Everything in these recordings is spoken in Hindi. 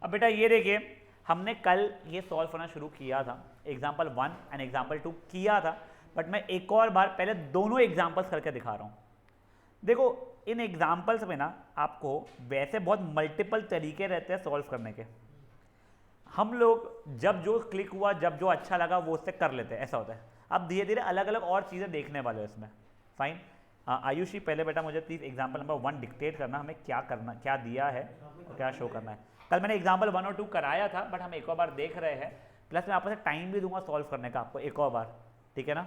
अब बेटा ये देखिए, हमने कल ये सॉल्व करना शुरू किया था, एग्जाम्पल 1 एंड एग्जाम्पल 2 किया था, बट मैं एक और बार पहले दोनों एग्जाम्पल्स करके दिखा रहा हूँ। देखो इन एग्जाम्पल्स में ना आपको वैसे बहुत मल्टीपल तरीके रहते हैं सॉल्व करने के। हम लोग जब जो क्लिक हुआ, जब जो अच्छा लगा वो उससे कर लेते हैं, ऐसा होता है। अब धीरे धीरे अलग अलग और चीज़ें देखने वाले हो इसमें। फाइन। आयुषी पहले बेटा मुझे प्लीज़ एग्जाम्पल नंबर 1 डिक्टेट करना, हमें क्या करना, क्या दिया है और क्या शो करना है। कल मैंने एग्जाम्पल 1 और 2 कराया था, बट हम एक और बार देख रहे हैं, प्लस मैं आपको टाइम भी दूंगा सॉल्व करने का आपको एक और बार, ठीक है ना।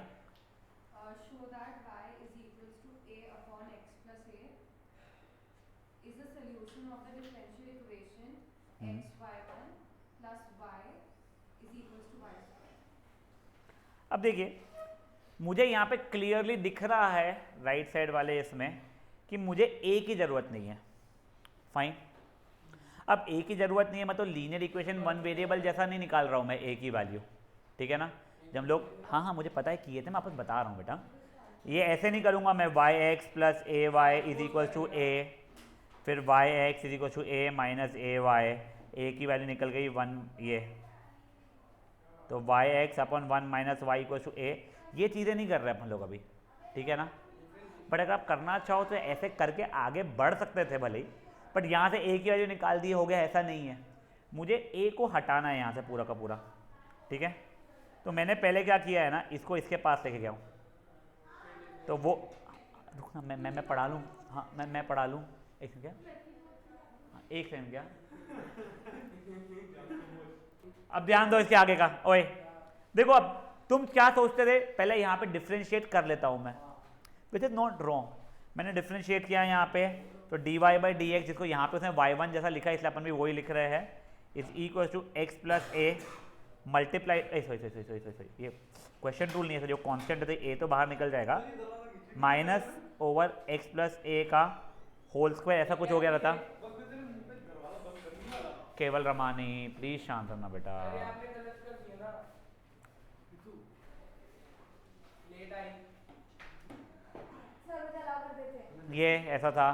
Show that y is equals to a upon x plus a is a solution of the differential equation xy1 plus y is equals to y square. अब देखिए मुझे यहाँ पे क्लियरली दिख रहा है राइट साइड वाले इसमें कि मुझे ए की ज़रूरत नहीं है। फाइन। अब ए की ज़रूरत नहीं है, मैं तो लीनियर इक्वेशन वन वेरिएबल जैसा नहीं निकाल रहा हूँ मैं ए की वैल्यू, ठीक है ना। जब लोग हाँ मुझे पता है किए थे, मैं आपको बता रहा हूँ बेटा, ये ऐसे नहीं करूँगा मैं y x plus a y is equal to a, फिर y x is equal to a minus a y, a की वैल्यू निकल गई 1, ये तो y x upon 1 minus y equal to a, ये चीज़ें नहीं कर रहे अपन लोग अभी, ठीक है ना। बट अगर आप करना चाहो तो ऐसे करके आगे बढ़ सकते थे भले ही, बट यहाँ से ए की वैल्यू निकाल दी हो गया, ऐसा नहीं है। मुझे ए को हटाना है यहाँ से पूरा का पूरा, ठीक है। तो मैंने पहले क्या किया है ना, इसको इसके पास लेके गया हूँ, तो वो रुकना मैं पढ़ा लूँ, हाँ मैं पढ़ा लूँ, एक सेकंड क्या, हाँ एक सेकंड क्या, अब ध्यान दो इसके आगे का। ओए देखो अब तुम क्या सोचते थे, पहले यहाँ पे डिफ्रेंशिएट कर लेता हूँ मैं, विच इज नॉट रॉन्ग। मैंने डिफ्रेंशिएट किया यहाँ पे, तो d y by d x, जिसको यहाँ पे उसने y1 जैसा लिखा है इसलिए अपन भी वही लिख रहे हैं, is equal to x plus a multiply, sorry ये क्वेश्चन रूल नहीं है, जो कांस्टेंट है ए तो बाहर निकल जाएगा, माइनस ओवर एक्स प्लस ए का होल स्क्वायर, ऐसा कुछ हो गया रहता। केवल रमानी प्लीज शांत रहना बेटा। ये ऐसा था,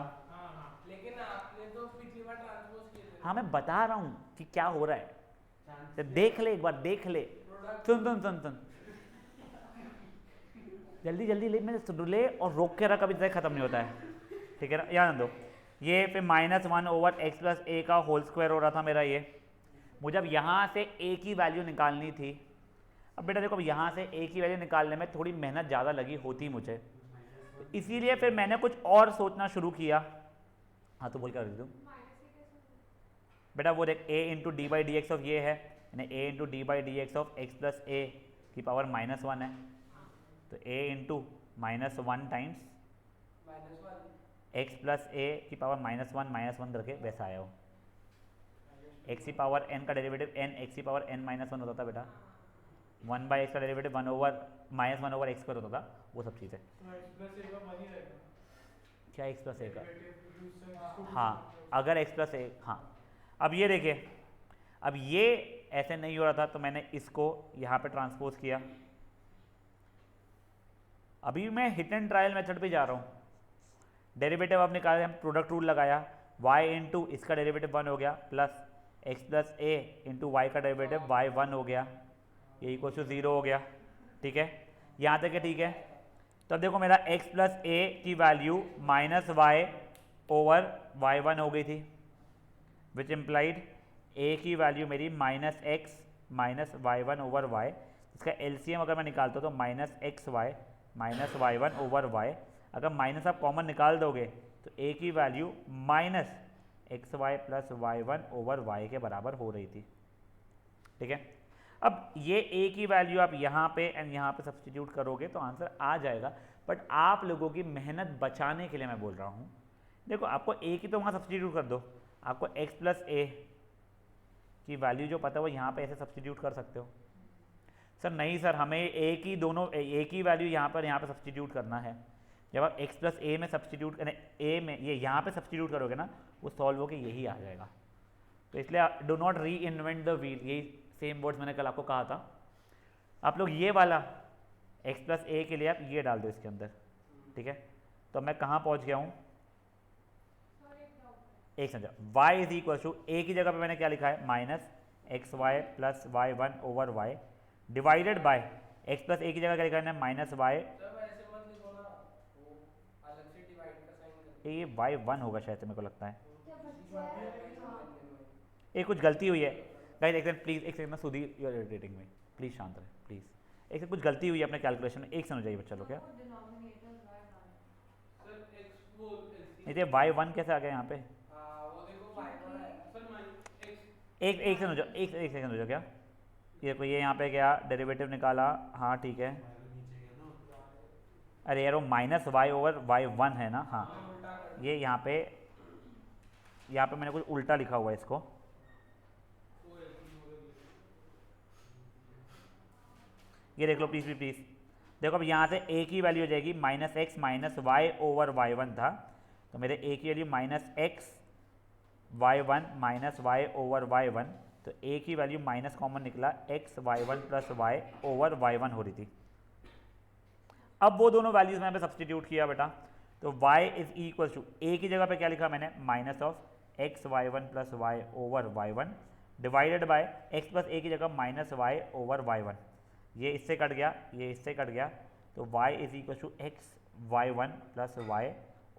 लेकिन आपने तो पिछली बार ट्रांसपोज किए थे। हाँ मैं बता रहा हूँ कि क्या हो रहा है, तो देख ले एक बार, देख ले, सुन सुन सुन सुन, जल्दी जल्दी ले, मैं सुन ले और रोक के रहा, कभी तक खत्म नहीं होता है, ठीक है ना। याद दो, ये फिर -1 ओवर एक्स प्लस ए का होल स्क्वायर हो रहा था मेरा ये, मुझे अब यहाँ से ए की वैल्यू निकालनी थी। अब बेटा देखो, अब यहाँ से ए की वैल्यू निकालने में थोड़ी मेहनत ज़्यादा लगी होती मुझे, तो इसीलिए फिर मैंने कुछ और सोचना शुरू किया। हाँ तो बोल क्या रही थी बेटा, वो देख a into d by d x of ये है, यानी a into d by d x of x plus a की पावर -1 है, तो a into -1 times x plus a की पावर -1 करके वैसा आया हो। एक्स की पावर n का डेरिवेटिव n एक्स की पावर n -1 होता था बेटा, 1 बाई एक्स का डेरिवेटिव 1 ओवर एक्स स्क्वायर होता था, वो सब चीज़ें। क्या एक्स प्लस ए का, हाँ अगर एक्स प्लस ए, हाँ। अब ये देखिए, अब ये ऐसे नहीं हो रहा था, तो मैंने इसको यहाँ पे ट्रांसपोज किया। अभी मैं हिट एंड ट्रायल मेथड पे जा रहा हूँ, डेरिवेटिव अब निकाले, हम प्रोडक्ट रूल लगाया, y इंटू इसका डेरिवेटिव 1 हो गया, प्लस एक्स प्लस ए इंटू वाई का डेरिवेटिव y1 हो गया, ये इक्वल टू 0 हो गया, ठीक है। यहाँ तक है, ठीक है। तो अब देखो मेरा x प्लस ए की वैल्यू -y ओवर y1 हो गई थी, विच इम्प्लाइड a की वैल्यू मेरी -x minus y1 over y, इसका LCM अगर मैं निकालता हूँ तो -xy minus y1 over y, अगर माइनस आप कॉमन निकाल दोगे तो a की value -xy plus y1 over y के बराबर हो रही थी, ठीक है। अब ये a की वैल्यू आप यहाँ पे एंड यहाँ पे सब्सटीट्यूट करोगे तो आंसर आ जाएगा, बट आप लोगों की मेहनत बचाने के लिए मैं बोल रहा हूँ, देखो आपको a की तो वहाँ सब्सटीट्यूट कर दो, आपको x प्लस ए की वैल्यू जो पता है वो यहाँ पे ऐसे सब्सटीट्यूट कर सकते हो। सर नहीं सर, हमें a की दोनों a की वैल्यू यहाँ पे सब्सटीट्यूट करना है। जब आप x प्लस ए में सब्सटीट्यूट a में ये यहाँ पे सब्सटीट्यूट करोगे ना, वो सॉल्व होकर यही आ जाएगा। तो इसलिए डो नॉट री इन्वेंट द व्हील, यही सेम वर्ड्स मैंने कल आपको कहा था। आप लोग ये वाला x प्लस ए के लिए आप ये डाल दो इसके अंदर, ठीक है। तो मैं कहाँ पहुँच गया हूँ, एक समझा, y is equal to a की जगह पे मैंने क्या लिखा है minus x y plus y one over y divided by x plus a की जगह क्या लिखा है माइनस वाई, जब ऐसे मत लिखो ना, वो अलग से डिवाइड का साइन कर ये वाई वन होगा शायद से मेरे को लगता है, क्या बच्चा है हाँ ये कुछ गलती हुई है गाइस, एक सेकंड प्लीज, एक सेकंड ना Sudhir you are irritating me, please शांत रहे प्लीज, एक सेकंड कुछ गलती हुई है अपने कैलकुलेशन में, एक सेकंड हो जाइए बच्चा लोग क्या, डिनोमिनेटर y सर एक्स वो नहीं तो वाई वन कैसे आ गया यहाँ पे, वो देखो y वन है सर माइनस एक्स एक सेकंड हो जाओ, एक सेकंड हो जाओ क्या, ये कोई ये यहाँ पे गया डेरिवेटिव निकाला, हाँ ठीक है, अरे यार वो minus y over y one है ना, हाँ उल्टा कर ये यहाँ पे मैंने कुछ उल्टा लिखा हुआ है इसको, ये देख लो प्लीज प्लीज, देखो अब यहाँ से a की वैल्यू हो जाएगी minus x minus y over y one था, तो मेरे a की value minus x y one minus y over y one, तो a की वैल्यू माइनस कॉमन निकला x y one plus y over y one हो रही थी। अब वो दोनों वैल्यूज मैंने सब्सटीट्यूट किया बेटा, तो y is equal to a की जगह पे क्या लिखा मैंने minus of x y one plus y over y one divided by x plus a की जगह minus y over y one, ये इससे कट गया ये इससे कट गया, तो y is equal to x y one plus y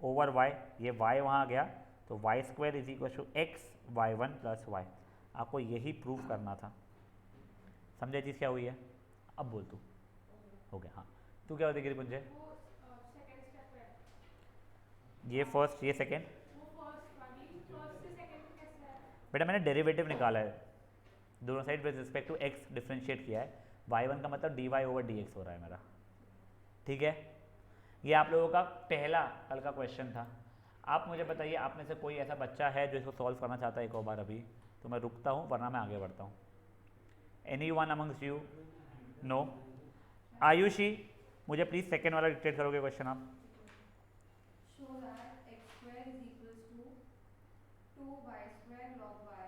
over y, ये y वहाँ आ गया, तो y square is equal to x y one plus y, आपको यही प्रूव करना था, समझे चीज़ क्या हुई है, अब बोल तू, हो गया, हाँ तू क्या होती पुंजे, वो सेकंड स्टेप है ये फर्स्ट ये सेकेंड, वो फर्स्ट वाली फर्स्ट से सेकंड में कैसे है बेटा मैंने डेरिवेटिव निकाला है, दोनों side with respect to x differentiate किया है, y1 का मतलब dy ओवर dx हो रहा है मेरा, ठीक है, ये आप लोगों का पहला कल का क्वेश्चन था। आप मुझे बताइए आप में से कोई ऐसा बच्चा है जो इसको सॉल्व करना चाहता है एक और बार अभी, तो मैं रुकता हूँ वरना मैं आगे बढ़ता हूँ। Any one amongst you, no, Ayushi मुझे प्लीज़ सेकेंड वाला डिक्टेट करोगे क्वेश्चन आप, show that x square is equals to 2y square log y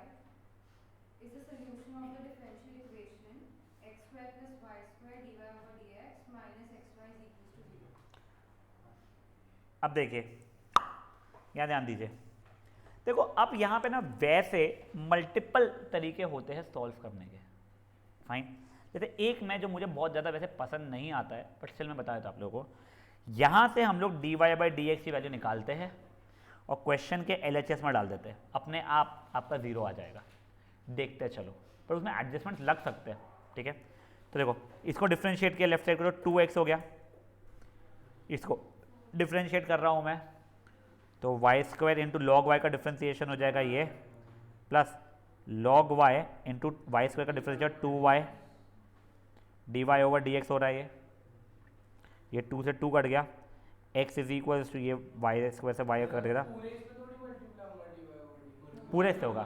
is the solution of the differential equation x square plus y square dy over dx minus xy is equals to 0. अब देखिए यहाँ ध्यान दीजिए, देखो अब यहाँ पे ना वैसे मल्टीपल तरीके होते हैं सॉल्व करने के, फाइन, जैसे एक में जो मुझे बहुत ज़्यादा वैसे पसंद नहीं आता है बट स्टिल मैं बता देता हूँ आप लोगों को, यहाँ से हम लोग dy बाई डी एक्स की वैल्यू निकालते हैं और क्वेश्चन के LHS में डाल देते हैं, अपने आप आपका ज़ीरो आ जाएगा, देखते चलो, पर उसमें एडजस्टमेंट लग सकते हैं, ठीक है, तो देखो इसको डिफ्रेंशिएट किया लेफ्ट साइड को तो 2x हो गया, इसको डिफ्रेंशिएट कर रहा हूँ मैं तो y square into log y का डिफ्रेंसिएशन हो जाएगा ये, plus log y into y square का differentiate 2y d y over d x हो रहा है, ये 2 से 2 कट गया, x इज इक्वल टू ये वाई स्क्वायर से वाई कट गया, पूरे इस पे थोड़ी मल्टीप्लाई होगा dy ओवर dy पूरे से होगा,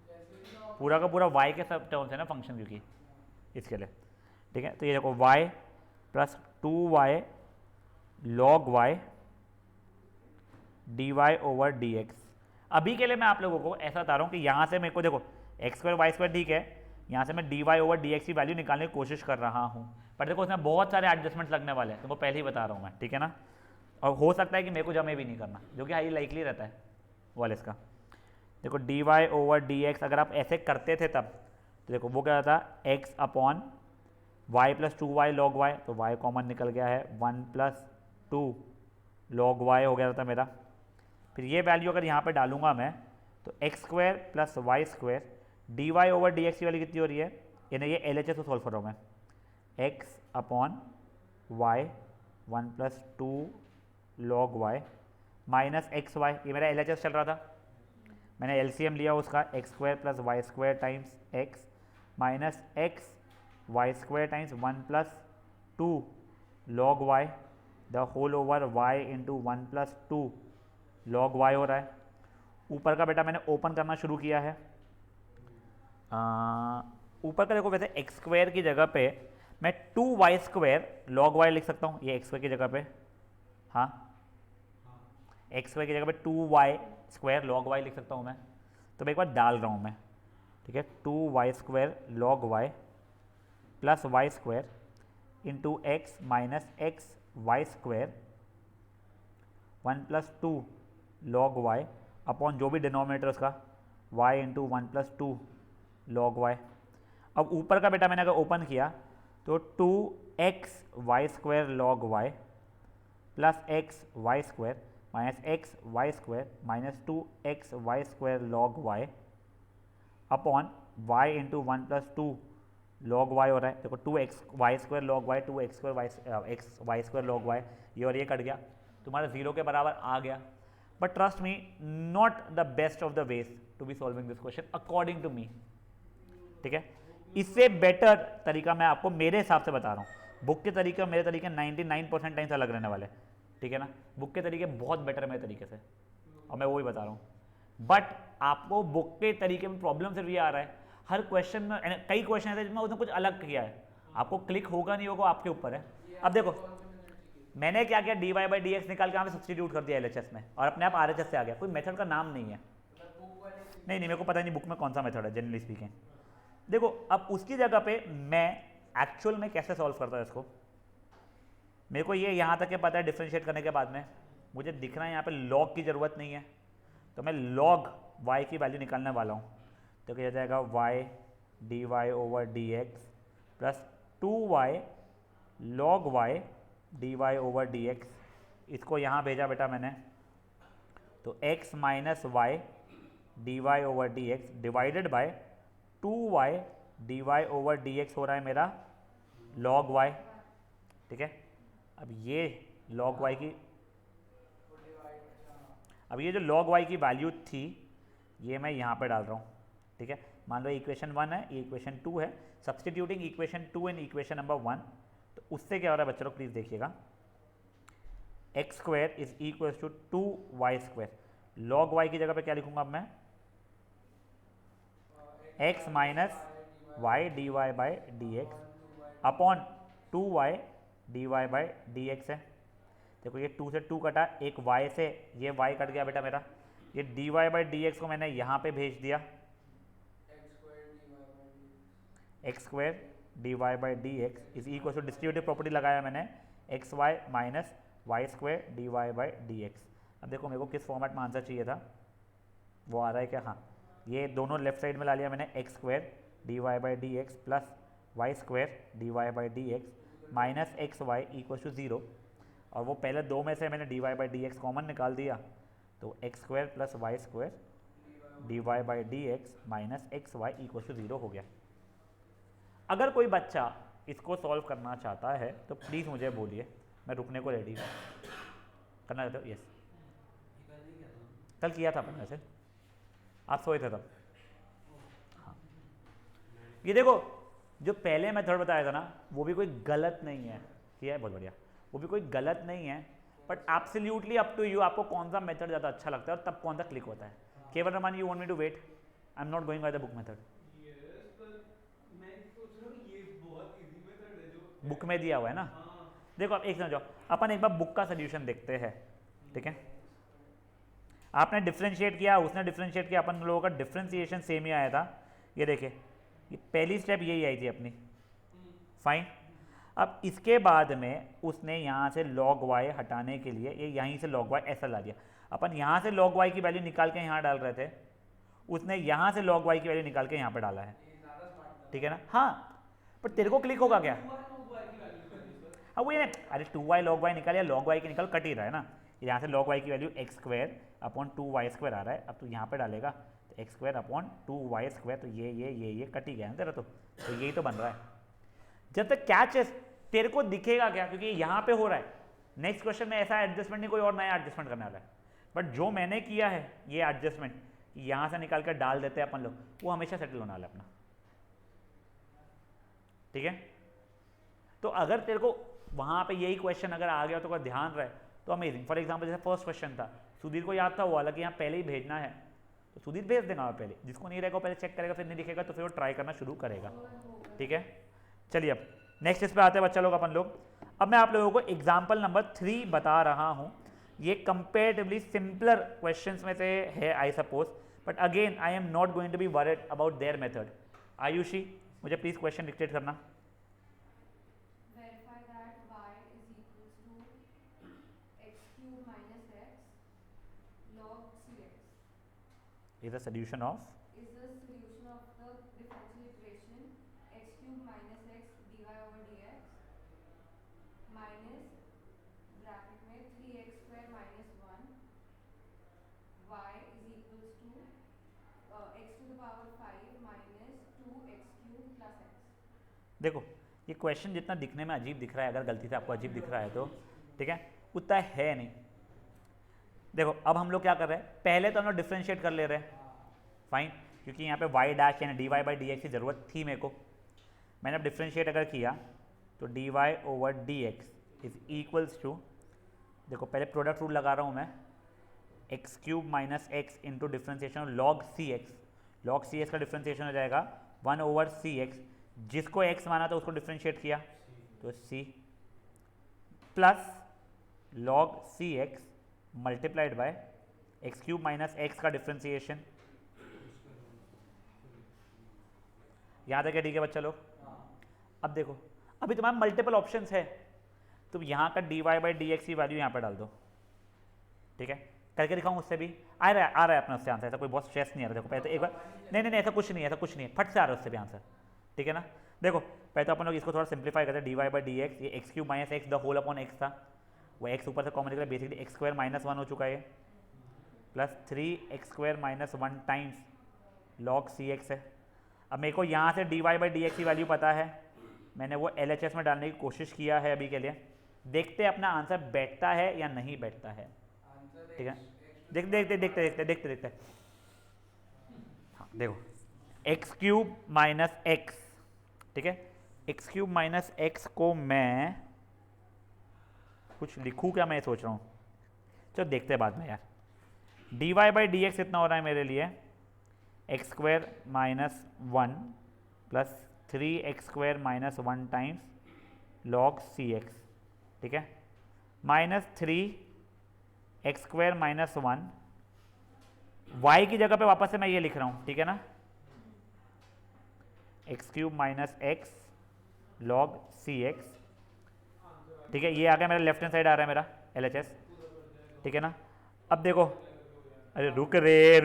जैसे भी ना पूरा का पूरा y के सब टर्म्स है ना फंक्शन क्योंकि इसके लिए, ठीक है, तो ये देखो y plus 2y log y d y over d x, अभी के लिए मैं आप लोगों को ऐसा बता रहा हूँ कि यहाँ से मेरे को देखो एक्स स्क्वायर वाई स्क्वायर ठीक है, यहाँ से मैं d y over d x की वैल्यू निकालने की कोशिश कर रहा हूँ, पर देखो उसमें बहुत सारे एडजस्टमेंट लगने वाले हैं, तुमको पहले ही बता रहा हूँ मैं, ठीक है ना, और हो सकता है कि मेरे को जमे भी नहीं करना, जो कि हाई लाइकली रहता है वाले इसका, देखो d y over d x अगर आप ऐसे करते थे तब, तो देखो वो क्या होता x upon y plus 2y log y, तो y कॉमन निकल गया है 1 प्लस 2 लॉग वाई हो गया था मेरा, फिर ये वैल्यू अगर यहाँ पे डालूंगा मैं तो x square plus y square d y over d x की वैल्यू कितनी हो रही है, यानी ये एल एच एस को सॉल्व कर रहा हूँ मैं, x upon y 1 plus 2 log y minus x y, ये मेरा एल एच एस चल रहा था, मैंने एल सी एम लिया उसका x square plus y square times x minus x y square times 1 plus 2 log y the whole over y into 1 plus 2 log y हो रहा है, ऊपर का बेटा मैंने ओपन करना शुरू किया है, ऊपर का देखो वैसे एक्स स्क्वायर की जगह पे मैं 2y स्क्वायर लॉग वाई लिख सकता हूँ, ये एक्स स्क्वायर की जगह पे, हाँ एक्स स्क्वायर की जगह पे 2y स्क्वायर लॉग वाई लिख सकता हूँ मैं, तो मैं एक बार डाल रहा हूँ मैं, ठीक है, 2y square log y plus y square into x minus x y square 1 plus 2 log y upon जो भी डिनोमिनेटर उसका y इंटू 1 + 2 log y। अब ऊपर का बेटा मैंने अगर ओपन किया तो 2x y² log y plus x y square minus x y square minus 2x y² log y upon y into 1 + 2 log y हो रहा है। देखो 2x y² log y 2x² x y² log y, ये और ये कट गया, तुम्हारा 0 के बराबर आ गया। But trust me, not the best of the ways to be solving this question according to me. ठीक है, इससे बेटर तरीका मैं आपको मेरे हिसाब से बता रहा हूँ। बुक के तरीके और मेरे तरीके 99% टाइम्स अलग रहने वाले, ठीक है ना। बुक के तरीके बहुत बेटर है मेरे तरीके से, और मैं वही बता रहा हूँ। बट आपको बुक के तरीके में प्रॉब्लम सिर्फ ये आ रहा है, हर क्वेश्चन में कई क्वेश्चन ऐसे जिसमें उसने कुछ अलग किया है, आपको क्लिक होगा नहीं होगा आपके ऊपर है। अब देखो मैंने क्या किया, dy/dx निकाल के यहाँ पे सब्सटीट्यूट कर दिया LHS में और अपने आप RHS से आ गया। कोई मेथड का नाम नहीं है, नहीं मेरे को पता नहीं बुक में कौन सा मेथड है जनरली स्पीकिंग। देखो अब उसकी जगह पे मैं एक्चुअल में कैसे सॉल्व करता हूँ इसको, मेरे को ये यहाँ तक के पता है डिफ्रेंशिएट करने के बाद में मुझे दिख रहा है यहाँ पे लॉग की ज़रूरत नहीं है, तो मैं log y की वैल्यू निकालने वाला हूँ। तो क्या जाएगा y dy/dx plus 2y log y dy/dx। इसको यहाँ भेजा बेटा मैंने, तो x minus y dy/dx divided by 2y dy/dx हो रहा है मेरा log y। ठीक है, अब ये log y की, अब ये जो log y की वैल्यू थी ये मैं यहाँ पे डाल रहा हूँ। ठीक है, मान लो इक्वेशन 1 है, ये इक्वेशन 2 है, substituting equation 2 in equation number 1, तो उससे क्या हो रहा है बच्चों लोग प्लीज़ देखिएगा, x² is equal to 2y²। log y की जगह पे क्या लिखूंगा अब मैं, x minus y dy/dx upon 2y dy/dx है। देखो ये 2 से 2 कटा, एक y से ये y कट गया बेटा मेरा, ये dy/dx को मैंने यहाँ पे भेज दिया, x² dy/dx is equal to distributive property लगाया मैंने xy माइनस y² dy/dx। अब देखो मेरे को किस फॉर्मेट में आंसर चाहिए था, वो आ रहा है क्या, हाँ ये दोनों लेफ्ट साइड में ला लिया मैंने, x² dy/dx plus y² dy/dx minus xy equal to 0, और वो पहले दो में से मैंने dy/dx कॉमन निकाल दिया, तो x² plus y² dy/dx minus xy equal to 0 हो गया। अगर कोई बच्चा इसको सॉल्व करना चाहता है तो प्लीज़ मुझे बोलिए, मैं रुकने को रेडी हूँ। करना चाहते हो? यस, कल किया था अपन वैसे, आप सोए थे तब। हाँ, ये देखो जो पहले मेथड बताया था ना वो भी कोई गलत नहीं है, किया है बहुत बढ़िया, वो भी कोई गलत नहीं है, but absolutely up to you, आपको कौन सा मेथड ज़्यादा अच्छा लगता है और तब कौन सा क्लिक होता है। केवल Raman, you want me to wait, I am not going by the book method. Book में दिया हुआ है ना, देखो आप एक समझो, अपन एक बार बुक का सोल्यूशन देखते हैं। ठीक है, आपने डिफ्रेंशिएट किया, उसने डिफ्रेंशिएट किया, अपन लोगों का डिफ्रेंशिएशन सेम ही आया था। ये देखिए, ये पहली स्टेप यही आई थी अपनी, फाइन। अब इसके बाद में उसने यहाँ से log y हटाने के लिए ये यहीं से log y ऐसा ला दिया। अपन यहाँ से log y की वैल्यू निकाल के यहाँ डाल रहे थे, उसने यहाँ से log y की वैल्यू निकाल के यहाँ पे डाला है। ठीक है ना, हाँ, पर तेरे को क्लिक होगा क्या, हाँ वो ये ना, अरे 2y log y निकाल या log y की निकाल, कट ही रहा है ना। यहाँ से log y की वैल्यू x² अपॉन 2y² आ रहा है, अब तू यहाँ पे डालेगा तो x² अपॉन 2y², तो ये कट ही गया ना तेरा, तो यही तो बन रहा है। जब तक कैच है, तेरे को दिखेगा क्या, क्योंकि यहाँ पे हो रहा है। नेक्स्ट क्वेश्चन में ऐसा एडजस्टमेंट नहीं, कोई और नया एडजस्टमेंट करने वाला है, बट जो मैंने किया है ये एडजस्टमेंट यहाँ से निकाल कर डाल देते हैं अपन लोग, वो हमेशा सेटल होने वाला है अपना। ठीक है, तो अगर तेरे को वहाँ पे यही क्वेश्चन अगर आ गया तो अगर ध्यान रहे तो अमेजिंग। फॉर एग्जाम्पल जैसे फर्स्ट क्वेश्चन था, सुधीर को याद था वो वाला कि यहाँ पहले ही भेजना है, तो सुधीर भेज देना पहले, जिसको नहीं रहेगा पहले चेक करेगा, फिर नहीं दिखेगा तो फिर वो ट्राई करना शुरू करेगा। ठीक है, चलिए अब नेक्स्ट इस पे आते हैं बच्चा लोग अपन लोग। अब मैं आप लोगों को एग्जाम्पल नंबर 3 बता रहा हूँ, ये कंपेरेटिवली सिंपलर क्वेश्चंस में से है I suppose, but again I am not going to be worried about their method. Ayushi मुझे प्लीज क्वेश्चन डिक्टेट करना। Verify that y is equals to x cube minus x log cx. Is the solution of is the solution of the differential equation x cube minus x dy over dx minus bracket में 3x square minus 1 y is equals to x to the power 5 minus 2x cube plus x. देखो ये क्वेश्चन जितना दिखने में अजीब दिख रहा है, अगर गलती से आपको अजीब दिख रहा है तो ठीक है, उतना है नहीं। देखो अब हम लोग क्या कर रहे हैं, पहले तो हम लोग डिफ्रेंशिएट कर ले रहे हैं, फाइन, क्योंकि यहाँ पे y डैश यानी d y by d x की ज़रूरत थी मेरे को। मैंने अब डिफ्रेंशिएट अगर किया तो d y over d x is equals to, देखो पहले प्रोडक्ट रूल लगा रहा हूँ मैं, x cube minus x into differentiation log c x, log c x का डिफ्रेंशिएशन हो जाएगा 1 ओवर सी एक्स, जिसको x माना था उसको डिफ्रेंशिएट किया तो c plus log c x multiplied by x cube minus x का डिफ्रेंशिएशन। यहाँ तक है, ठीक है बच्चा लोग। अब देखो अभी तुम्हारे मल्टीपल ऑप्शंस है, तुम यहाँ का d y by d x की वैल्यू यहाँ पे डाल दो, ठीक है, करके दिखाऊँ उससे भी आ रहा है अपना उससे आंसर, ऐसा कोई बहुत स्ट्रेस नहीं आ रहा। देखो पहले तो एक बार, नहीं ऐसा कुछ नहीं है, ऐसा कुछ नहीं है, फट से आ रहा है उससे भी आंसर, ठीक है ना। देखो पहले तो अपन लोग इसको थोड़ा सिंप्लीफाई करते हैं, d y by d x, ये x cube minus x the whole upon x था, वो एक्स ऊपर से कॉमन निकला, बेसिकली एक्स स्क्वायर माइनस 1 हो चुका है, plus 3x square minus 1 times log c x है। अब मेरे को यहाँ से d y by d x की वैल्यू पता है, मैंने वो एल एच एस में डालने की कोशिश किया है अभी के लिए, देखते हैं अपना आंसर बैठता है या नहीं बैठता है, ठीक है। देखते हाँ देखो एक्स क्यूब माइनस एक्स, ठीक है, एक्स क्यूब माइनस एक्स को मैं कुछ लिखूँ क्या, मैं सोच रहा हूँ, चलो देखते हैं बाद में यार। D y by d x कितना हो रहा है मेरे लिए, x square minus 1 plus 3x square minus 1 times log c x, ठीक है, minus 3x square minus 1, y की जगह पे वापस से मैं ये लिख रहा हूँ, ठीक है ना, x cube minus x log c x, ठीक है, ये आ गया मेरा लेफ्ट हैंड साइड आ रहा है मेरा एल एच एस, ठीक है ना। अब देखो, अरे रुक रे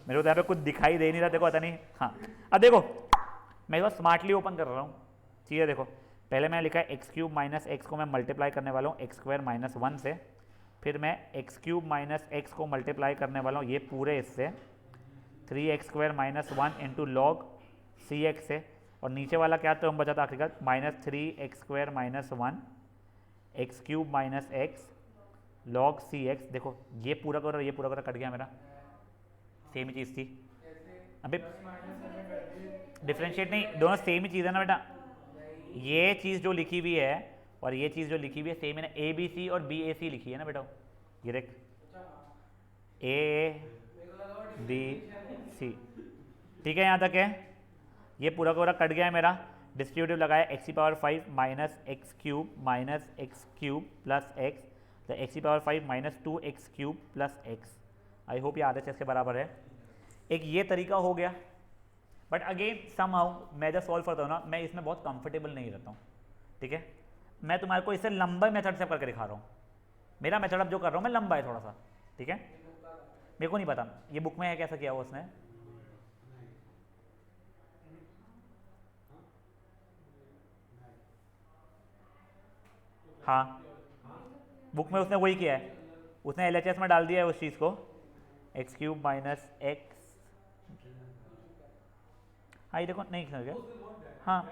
मेरे को तो यहाँ पे कुछ दिखाई दे नहीं रहा, देखो पता नहीं, हाँ अब देखो मैं इसको स्मार्टली ओपन कर रहा हूँ, ठीक है। देखो पहले मैंने लिखा है एक्स क्यूब माइनस एक्स को मैं मल्टीप्लाई करने वाला हूँ एक्स स्क्वायर माइनस 1 से, फिर मैं एक्स क्यूब माइनस एक्स को मल्टीप्लाई करने वाला हूँ ये पूरे इससे 3x square minus 1 into log c x से, और नीचे वाला क्या टर्म बचा था आखिरकार, minus 3x square minus 1 x cube minus x log c x. देखो ये पूरा कट गया मेरा, सेम ही चीज़ थी, अभी डिफ्रेंशिएट नहीं, दोनों सेम ही चीज़ है ना बेटा, ये चीज़ जो लिखी हुई है और ये चीज़ जो लिखी हुई है सेम है ना, ए बी सी और बी ए सी लिखी है ना बेटा, ये देख ए बी सी, ठीक है, यहाँ तक है, ये पूरा कट गया है मेरा, डिस्ट्रीब्यूटिव लगाया एक्स की power 5 minus x cube plus x, तो एक्स की power 5 minus 2x cube plus x. I hope ये आधे के बराबर है। एक ये तरीका हो गया, बट अगेन समहाउ मैं जब सॉल्व करता हूँ ना, मैं इसमें बहुत कंफर्टेबल नहीं रहता हूँ, ठीक है। मैं तुम्हारे को इससे लंबा मेथड से करके दिखा रहा हूँ, मेरा मेथड अब जो कर रहा हूँ मैं लंबा है थोड़ा सा, ठीक है। मेरे को नहीं पता ये बुक में है कैसा किया हुआ उसने, हाँ बुक में उसने वही किया है, उसने LHS में डाल दिया है उस चीज़ को, एक्स क्यूब माइनस एक्स, हाँ ये देखो नहीं समझ गया, हाँ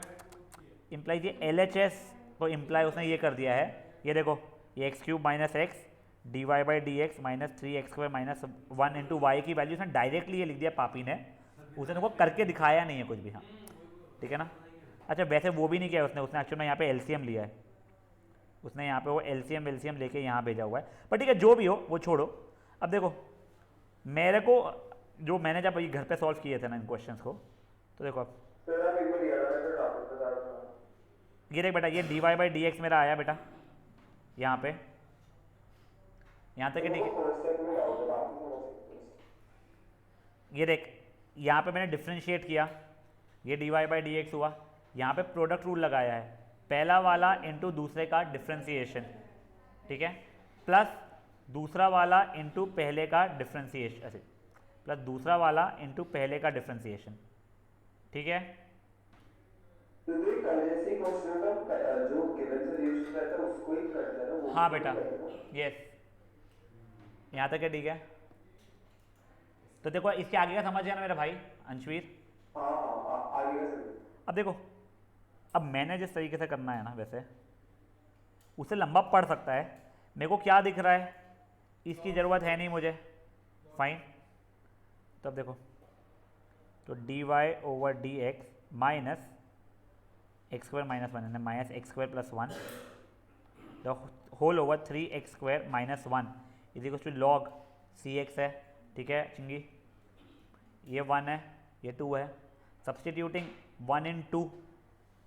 इम्प्लाई ये LHS को इम्प्लाई उसने ये कर दिया है, ये देखो ये x cube minus x d y by d x minus 3x square minus 1 into y की वैल्यू उसने डायरेक्टली ये लिख दिया पापी ने, उसने को करके दिखाया नहीं है कुछ भी, हाँ ठीक है ना। अच्छा वैसे वो भी नहीं किया उसने एक्चुअल में यहाँ पे LCM लिया है, उसने यहाँ पे वो LCM लेके यहाँ भेजा हुआ है, पर ठीक है जो भी हो वो छोड़ो। अब देखो मेरे को जो मैंने जब ये घर पे सॉल्व किए थे ना इन क्वेश्चंस को, तो देखो अब ये देख बेटा, ये d y by d x मेरा आया बेटा यहाँ पे, यहाँ तक है ठीक है। ये देख यहाँ पे मैंने डिफ्रेंशिएट किया, ये d y by d x हुआ, यहाँ पे प्रोडक्ट रूल लगाया है, पहला वाला इंटू दूसरे का डिफ्रेंशिएशन, ठीक है, प्लस दूसरा वाला इंटू पहले का डिफ्रेंशिएशन, प्लस दूसरा वाला इंटू पहले का डिफ्रेंसिएशन, ठीक है। तो जैसे क्वेश्चन का जो गिवन सॉल्यूशन रहता है उसको ही करते हैं ना, वो हाँ उसको बेटा, नहीं करते ना। यस, यहाँ तक है, ठीक है। तो देखो इसके आगे का समझ गया ना मेरा भाई अंशवीर। हाँ हाँ, आगे का समझ। अब देखो, अब मैंने जिस तरीके से करना है ना, वैसे उससे लंबा पड़ सकता है। मेरे को क्या दिख रहा है, इसकी ज़रूरत है नहीं मुझे, फाइन। तो अब देखो, तो d y over d x minus x square minus one, minus x square plus one, the whole over 3x square minus one is equal to log c x है, ठीक है चिंगी। ये 1 है, ये 2 है, सब्सटीट्यूटिंग 1 in 2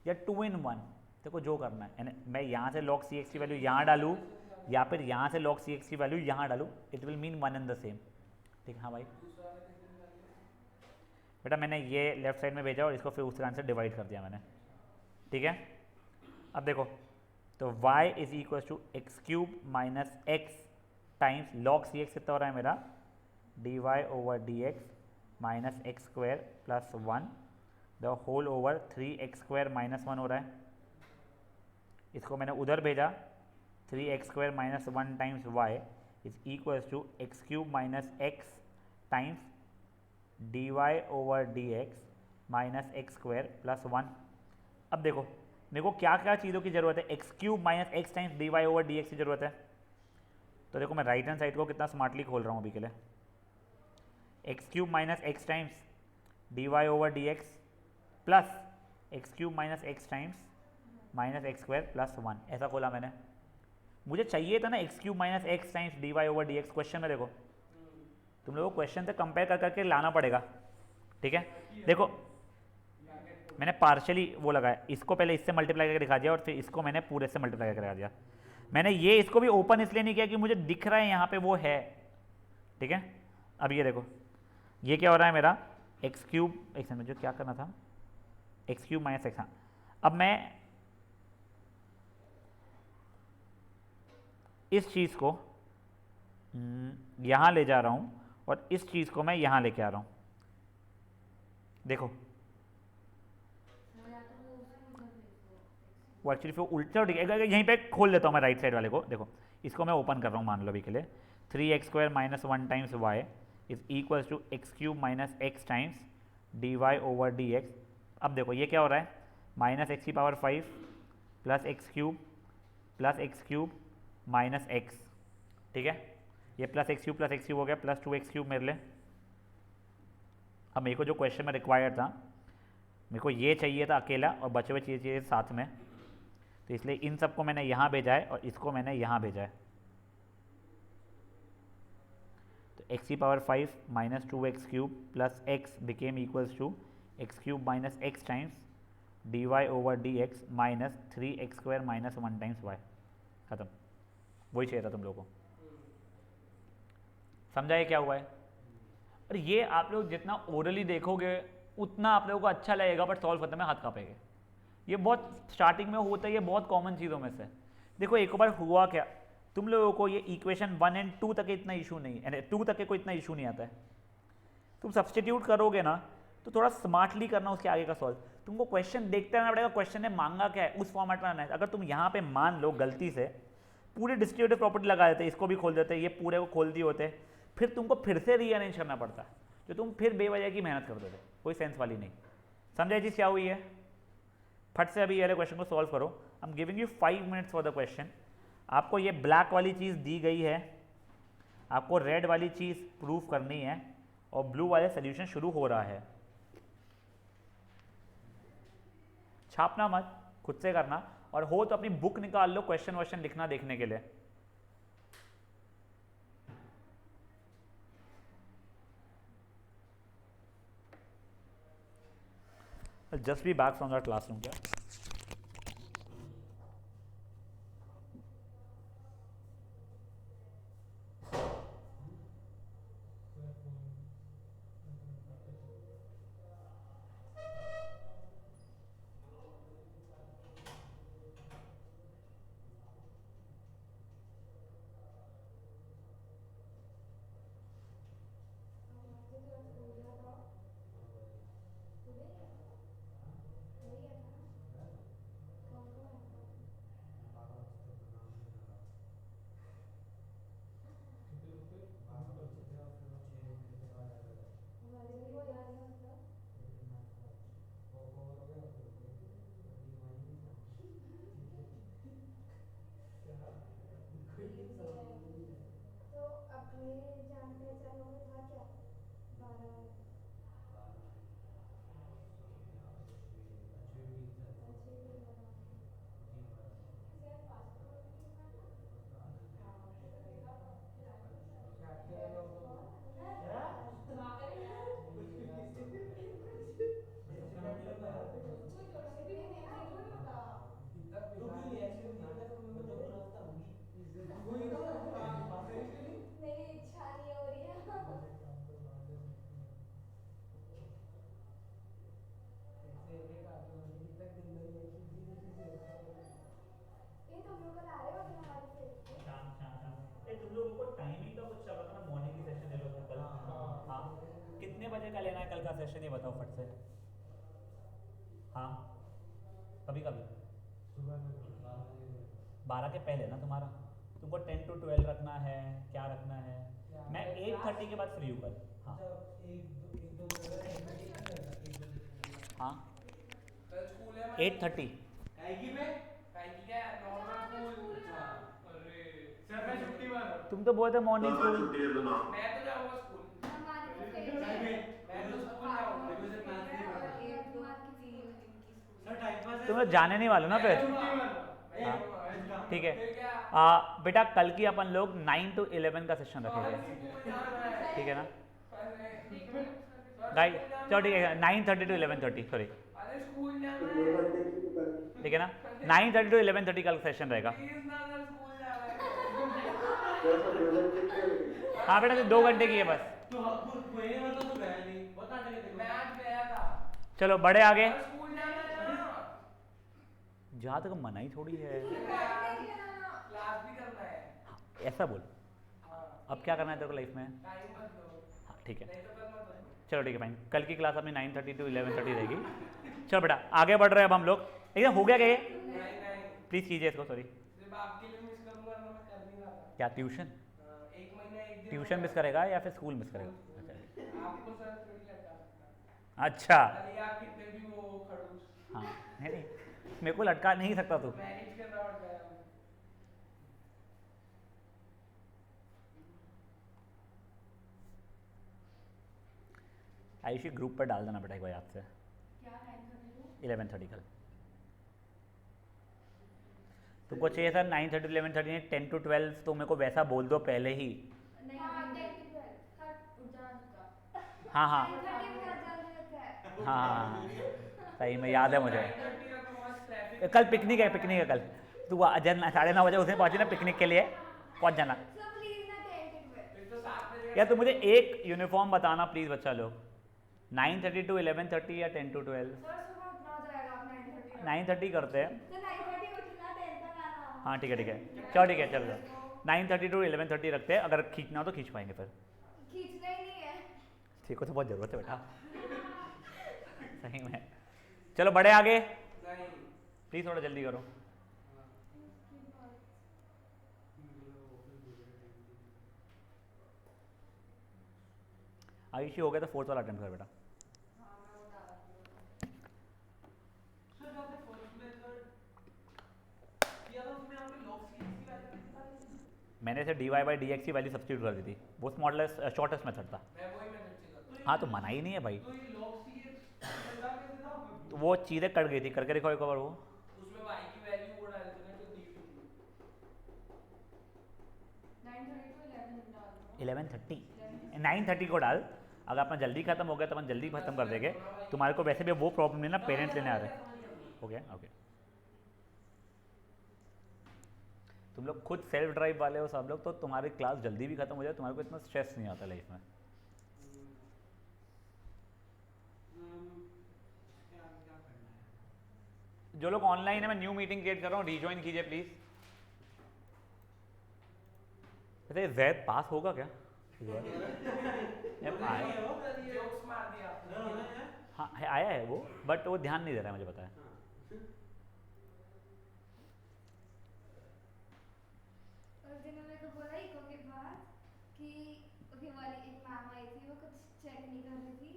या 2 in 1, देखो जो करना है। यानी मैं यहाँ से log सी एक्स की वैल्यू यहाँ डालूँ या फिर यहाँ से log सी एक्स की वैल्यू यहाँ डालूँ, it will mean 1 and the same, ठीक है। हाँ भाई बेटा, मैंने ये लेफ्ट साइड में भेजा और इसको फिर उस तरह से डिवाइड कर दिया मैंने, ठीक है। अब देखो, तो y is equal to x cube minus x times log c x कितना हो रहा है मेरा, d y over d x minus x square plus one, the whole over 3x square minus one हो रहा है। इसको मैंने उधर भेजा, 3x square minus one times y is equal to x cube minus x times d y over d x minus x square plus one. अब देखो मेरे को क्या क्या चीज़ों की ज़रूरत है, x cube minus x times d y over d x की ज़रूरत है। तो देखो मैं राइट हैंड साइड को कितना स्मार्टली खोल रहा हूँ अभी के लिए, x cube minus x times d y over d x plus x cube minus x times minus x square plus one, ऐसा खोला मैंने। मुझे चाहिए था ना x cube minus x times d y over d x, question में देखो तुम लोगों को क्वेश्चन से कंपेयर कर करके लाना पड़ेगा, ठीक है। देखो मैंने पार्शली वो लगाया, इसको पहले इससे मल्टीप्लाई करके दिखा दिया और फिर इसको मैंने पूरे से मल्टीप्लाई करके दिखा दिया। मैंने ये इसको भी ओपन इसलिए नहीं किया कि मुझे दिख रहा है यहाँ पे वो है, ठीक है। अब ये देखो ये क्या हो रहा है मेरा, एक्स क्यूब, एक मुझे क्या करना था, एक्स क्यूब माइनस एक्स। हाँ, अब मैं इस चीज़ को यहाँ ले जा रहा हूँ और इस चीज़ को मैं यहाँ लेके आ रहा हूँ। देखो वो एक्चुअली फिर उल्टा, ठीक है यहीं पे खोल लेता हूँ मैं राइट साइड वाले को। देखो इसको मैं ओपन कर रहा हूँ, मान लो अभी के लिए, 3x square minus one times y is equal to x cube minus x times d y over d x. अब देखो ये क्या हो रहा है, माइनस एक्स की power 5 plus x cube minus x, ठीक है। ये प्लस एक्स क्यूब हो गया, प्लस 2x क्यूब मेरे लिए। अब मेरे को जो क्वेश्चन में रिक्वायर्ड था, मेरे को ये चाहिए था अकेला और बचे हुए चीज़ें चाहिए साथ में, तो इसलिए इन सबको मैंने यहाँ भेजा है और इसको मैंने यहाँ भेजा है। तो एक्स की power 5 minus 2x cube plus x became equals to x cube minus x times d y over d x minus 3x square minus one times y, खत्म। वही चाहिए था तुम लोगों को, समझा ये क्या हुआ है। और ये आप लोग जितना ओरली देखोगे उतना आप लोगों को अच्छा लगेगा, बट सॉल्व करने में हाथ कांपेंगे। ये बहुत स्टार्टिंग में होता है, ये बहुत कॉमन चीज़ों में से। देखो एक बार हुआ क्या, तुम लोगों को ये इक्वेशन 1 and 2 तक इतना इशू नहीं है, 2 तक कोई इतना इशू नहीं आता है। तुम सब्सटीट्यूट करोगे ना तो थोड़ा स्मार्टली करना उसके आगे का सॉल्व। तुमको क्वेश्चन देखते रहना पड़ेगा, क्वेश्चन ने मांगा क्या है उस फॉर्मेट में आना है। अगर तुम यहाँ पे मान लो गलती से पूरी डिस्ट्रीब्यूटिव प्रॉपर्टी लगा देते, इसको भी खोल देते, ये पूरे को खोल दिए होते, फिर तुमको फिर से रीअरेंज करना पड़ता है, जो तुम फिर बेवजह की मेहनत कर देते, कोई सेंस वाली नहीं। समझे चीज़ क्या हुई है, फट से अभी ये क्वेश्चन को सॉल्व करो। I am giving you 5 minutes for the question. आपको ये ब्लैक वाली चीज़ दी गई है, आपको रेड वाली चीज़ प्रूव करनी है और ब्लू वाले सोल्यूशन शुरू हो रहा है। छापना मत, खुद से करना, और हो तो अपनी बुक निकाल लो क्वेश्चन वोश्चन लिखना देखने के लिए। Just be back from the classroom क्या। सेशन ये बताओ फट से। हाँ कभी कभी 12 के पहले ना तुम्हारा, तुमको 10 to 12 रखना है, क्या रखना है? मैं 8:30 के बाद फ्री हूँ कल। हाँ हाँ कल स्कूल है 8:30। काइकी क्या नॉर्मल स्कूल। अरे सर मैं छुट्टी मार रहा हूँ। तुम तो बोलते मॉर्निंग स्कूल। मैं तो जाऊंगा स्कूल। हमारे तो फेल है मैं तो स्कूल जाऊंगा। और 1 मार्क की फील इनकी स्कूल तुम लोग जाने नहीं वाले ना फिर? हाँ ठीक है। बेटा कल की अपन लोग 9 to 11 का सेशन रखेंगे, ठीक है ना गाइस? चलो ठीक है 9:30 to 11:30 सॉरी, अरे स्कूल तो जाना 2 है। घंटे की तो कर। ठीक है ना? 9:30 to 11:30 कल सेशन रहेगा। प्लीज ना सर स्कूल जाना है। तो ऐसा 2 घंटे की है। हाँ बेटा तो 2 घंटे की है बस। मैं आज गया था। चलो बढ़े आगे। और स्कूल जाना है ना। जहाँ तक मना ही थोड़ी है, क्लास भी करना है। ऐसा बोल। हाँ अब क्या करना है तेरे को लाइफ में? टाइम मत दो। हाँ ठीक है, नहीं तो कल मत दो। चलो ठीक है फाइन। कल की क्लास अपनी 9:30 to 11:30 रहेगी। चलो बेटा आगे बढ़ रहे हैं अब हम लोग। एकदम हो गया क्या ये? नहीं प्लीज़ कीजिए इसको, सॉरी। सिर्फ आपके लिए मिस करूंगा ना, मैं कर नहीं रहा था। क्या ट्यूशन? एक महीना एक दिन ट्यूशन मिस करेगा या फिर स्कूल मिस करेगा? आपको सर थोड़ी लगा सकता। अच्छा अरे आप कितने भी वो खड़ूस हाँ नहीं मेरे को लटका नहीं सकता तू। मैनेज करना पड़ता है। आयुषी ग्रुप पर डाल देना बेटा एक बार याद से। क्या टाइम कर रहे हो 11:30 कल तुमको चाहिए सर 9:30 to 11:30 नहीं 10 to 12, तो मेरे को वैसा बोल दो पहले ही। नहीं हाँ 10 to 12 हट उठ जाना का हाँ हाँ 9:30 बहुत जल्दी होता है हाँ हाँ सही में याद है मुझे। 9:30 का तो मस्त ट्रैफिक। कल पिकनिक है कल। तू 9:30 बजे उसमें पहुँची ना पिकनिक के लिए, पहुँच जाना। सो प्लीज ना 10 to 12 फिर तो 7 बजे या तो मुझे एक यूनिफॉर्म बताना प्लीज़ बच्चा लोग, 9:30 to 11:30 या 10 to 12? सर सुबह उठना हो जाएगा आप 9:30 9:30 करते हैं। तो 9:30 उठना 10 तक आना हाँ ठीक है चलो ठीक है चलो 9:30 to 11:30 रखते हैं, अगर खींचना हो तो खींच पाएंगे फिर। खींचना ही नहीं है ठीक हो तो बहुत ज़रूरत है बेटा सही में। चलो बढ़े आगे, नहीं प्लीज़ थोड़ा जल्दी करो। आयुषी हो गया तो 4th वाला अटेम्प्ट कर बेटा। सर जो आपने फर्स्ट मेथड किया था उसमें आपने लॉग सीरीज की वैल्यू कितनी निकाली? मैंने इसे dy/dx की वैल्यू सब्स्टिट्यूट कर दी थी, वो स्मॉलेस्ट शॉर्टेस्ट मेथड था। मैं वही मेथड से करता हाँ तो मना ही नहीं है भाई, तो ये लॉग सीरीज बता कैसे था? तो वो चीज़ें कट गई थी, करके दिखाओ एक बार वो। उसमें y की वैल्यू वो डाल देना जो दी थी। 9:30 to 11 डाल दो 11:30 9:30 को डाल। अगर अपना जल्दी खत्म हो गया तो अपन जल्दी खत्म कर देंगे। तुम्हारे को वैसे भी वो प्रॉब्लम नहीं ना, पेरेंट्स लेने आ रहे हैं। हो गया ओके। तुम लोग खुद सेल्फ ड्राइव वाले हो सब लोग, तो तुम्हारी क्लास जल्दी भी खत्म हो जाए, तुम्हारे को इतना स्ट्रेस नहीं आता लाइफ में। जो लोग ऑनलाइन है मैं न्यू मीटिंग क्रिएट कर रहा हूँ, रीजॉइन कीजिए प्लीज। वैसे जैद पास होगा क्या? जोक्स मार दिया आपने। हाँ आया है वो, बट वो ध्यान नहीं दे रहा है, मुझे पता है। उस दिन मेरे को बोला इको के बाद कि ओके वाली एक मैम आई थी, वो कुछ चेक नहीं कर रही थी,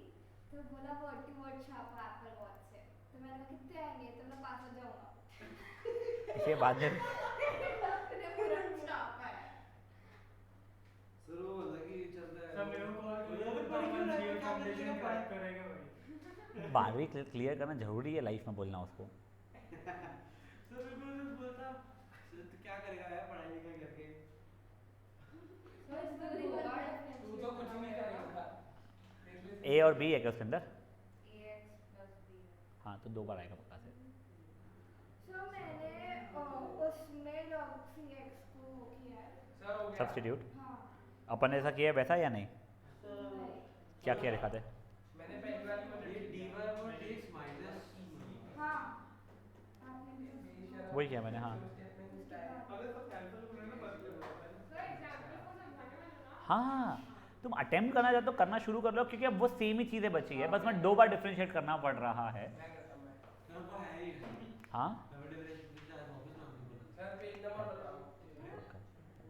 तो बोला वर्ड टू वर्ड छापा एप्पल वॉच से, तो मैंने कहा कितने आएंगे, तो मैं पास हो जाऊंगा इसके बाद में उसने पूरा छापा है। सर वो मतलब कि चलता है सब मेरे को कॉल वो किया, तो पर क्यों क्यों क्या फाउंडेशन करेगा क्रैक भाई? करेगा भाई। 12वीं क्लियर करना जरूरी है लाइफ में, बोलना उसको। सर मेरे को तो बोलता सर तो क्या करेगा यार पढ़ाई लिखाई करके? तो जरूरी होगा तू तो कुछ नहीं करेगा। ए और बी है क्या उसके अंदर? ax plus b। हाँ तो 2 बार आएगा पक्का से। सो मैंने उसमें log cx को किया है। सर हो गया। सब्स्टिट्यूट हाँ अपन ने ऐसा किया है वैसा या नहीं? नहीं क्या किया दिखाते? मैंने पहली वाली ये मेथड dy और dx माइनस हाँ आपने भी वही किया मैंने हाँ। अगर सब कैंसिल हो गए ना बस सर एग्जांपल को समझाने वाला ना हाँ तुम अटेम्प्ट करना चाहते हो करना शुरू कर लो, क्योंकि अब वो सेम ही चीज़ें बची है, बस मैं 2 बार डिफ्रेंशिएट करना पड़ रहा है। सर वो है ही हाँ सर पेज नंबर बताओ।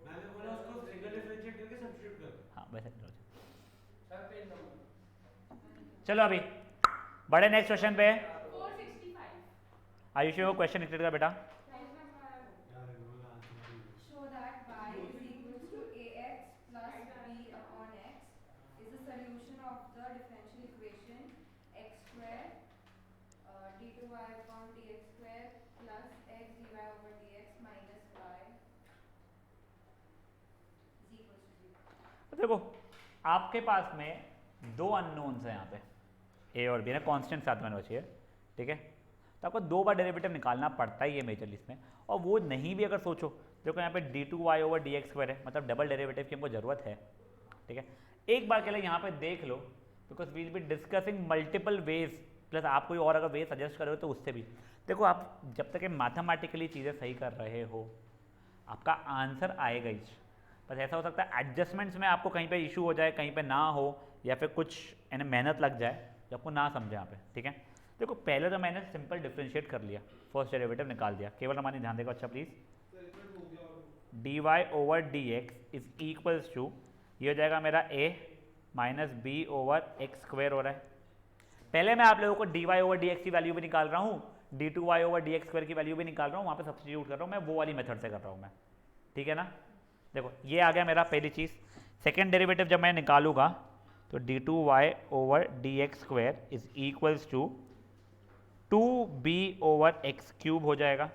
मैंने बोला उसको सिंगल डिफरेंशिएट करके सब्स्टिट्यूट कर। हाँ वैसे सर पेज नंबर। चलो अभी बड़े नेक्स्ट क्वेश्चन पे। 465. आयुष को क्वेश्चन लिख का बेटा। Show that y is equals to ax plus b upon x is a solution of the differential equation x square d2y upon dx square plus x dy over dx minus y is equals to 0. तो देखो आपके पास में 2 अननोन्स हैं यहाँ पे, ए और बी ना, कांस्टेंट साथ में बची है, ठीक है। तो आपको 2 बार डेरिवेटिव निकालना पड़ता ही है मेजरली इसमें, और वो नहीं भी अगर सोचो, देखो यहाँ पे d2y ओवर dx स्क्वायर है, मतलब डबल डेरिवेटिव की हमको ज़रूरत है, ठीक है। एक बार के लिए यहाँ पे देख लो, because we'll be discussing multiple ways, plus आप कोई और अगर वे सजेस्ट करो तो उससे भी। देखो आप जब तक मैथमेटिकली चीज़ें सही कर रहे हो आपका आंसर आएगा ही, बस ऐसा हो सकता है एडजस्टमेंट्स में आपको कहीं पे इशू हो जाए, कहीं पे ना हो, या फिर कुछ यानी मेहनत लग जाए जो आपको ना समझे यहाँ पे, ठीक है। देखो पहले तो मैंने सिंपल डिफ्रेंशिएट कर लिया, फर्स्ट डेरिवेटिव निकाल दिया, केवल हमारी ध्यान देगा, अच्छा please, dy over dx is equals to, ये हो जाएगा मेरा a minus b over x square हो रहा है। पहले मैं आप लोगों को dy ओवर dx की वैल्यू भी निकाल रहा हूँ, d2y ओवर dx स्क्वायर की वैल्यू भी निकाल रहा हूँ, वहाँ पे सब्स्टिट्यूट कर रहा हूँ मैं, वो वाली मेथड से कर रहा हूँ मैं, ठीक है ना। देखो ये आ गया मेरा पहली चीज़। सेकेंड डेरिवेटिव जब मैं निकालूंगा तो d2y over dx square is equals to 2b over x cube हो जाएगा।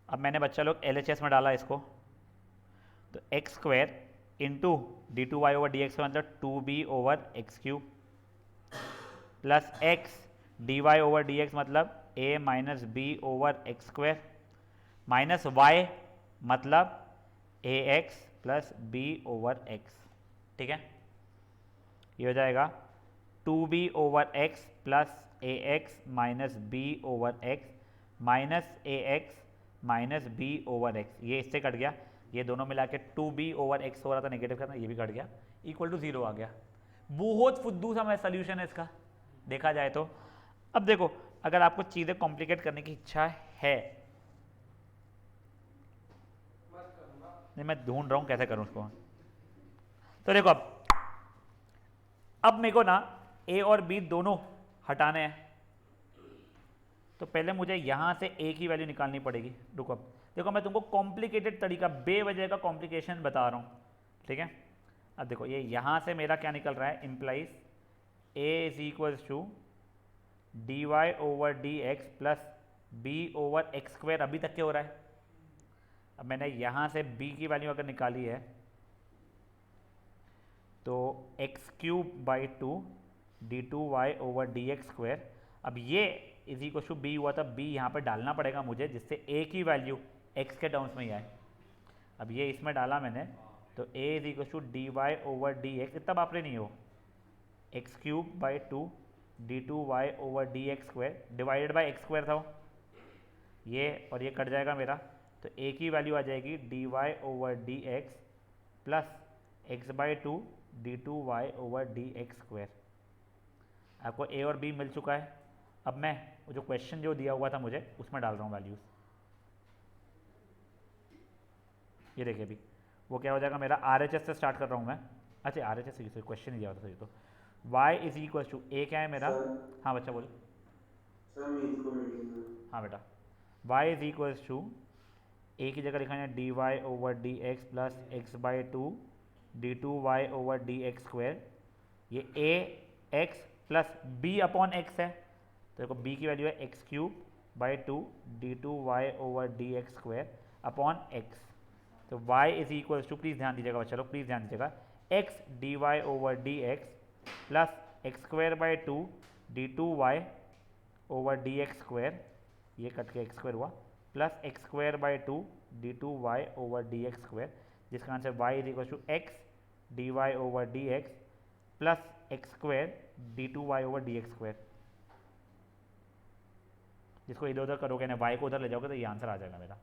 अब मैंने बच्चा लोग LHS में डाला इसको, तो x square into d2y over dx का मतलब 2b over x cube plus x dy over dx मतलब a minus b over x square minus y मतलब ax plus b over x, ठीक है। ये हो जाएगा 2b over x plus ax minus b over x minus ax minus b over x, ये इससे कट गया, ये दोनों मिला के 2b ओवर x हो रहा था नेगेटिव करना, ये भी कट गया, इक्वल टू 0 आ गया। बहुत फुद्दू सा मैं सोल्यूशन है इसका देखा जाए तो। अब देखो अगर आपको चीज़ें कॉम्प्लिकेट करने की इच्छा है, नहीं मैं ढूंढ रहा हूँ कैसे करूँ उसको, तो देखो अब मेरे को ना a और b दोनों हटाने हैं, तो पहले मुझे यहाँ से a की वैल्यू निकालनी पड़ेगी। रुको अब देखो मैं तुमको कॉम्प्लिकेटेड तरीका बेवजह का कॉम्प्लिकेशन बता रहा हूँ, ठीक है। अब देखो ये यहाँ से मेरा क्या निकल रहा है, implies a is equals to dy over dx plus b over x square, अभी तक क्या हो रहा है। अब मैंने यहाँ से b की वैल्यू अगर निकाली है तो x cube by 2 d2y over dx square, अब ये इज इक्वल टू b हुआ था, b यहाँ पर डालना पड़ेगा मुझे जिससे a की वैल्यू x के टर्म्स में ही आए। अब ये इसमें डाला मैंने, तो a is equal to dy over dx, इतना बापरे नहीं हो, x cube by 2 d2y over dx square divided by x square था ये, और ये कट जाएगा मेरा, तो a की वैल्यू आ जाएगी dy over dx plus x by 2 d2y over dx square. आपको a और b मिल चुका है। अब मैं वो जो क्वेश्चन जो दिया हुआ था मुझे उसमें डाल रहा हूँ वैल्यूज़, ये देखिए अभी वो क्या हो जाएगा मेरा, RHS से स्टार्ट कर रहा हूँ मैं, अच्छा RHS से क्वेश्चन ही दिया हुआ था सही, तो y is equal to a क्या है मेरा, हाँ बच्चा बोलो। हाँ बेटा y is equal to a की जगह लिखा है dy over dx plus x by 2 d2y over dx square, ये a x plus b upon x है, तो देखो b की वैल्यू है x cube by 2 d2y over dx square upon x, तो y is equal to, please ध्यान दीजिएगा बच्चा लोग, प्लीज़ ध्यान दीजिएगा, x dy over dx plus x square by 2 d2y over dx square, ये कट के एक्स स्क्वायर हुआ, plus x square by 2 d2y over dx square, जिसका answer y is equal to x dy over dx plus x square d2y over dx square. जिसको इधर उधर करोगे ना, y को उधर ले जाओगे तो ये आंसर आ जाएगा मेरा।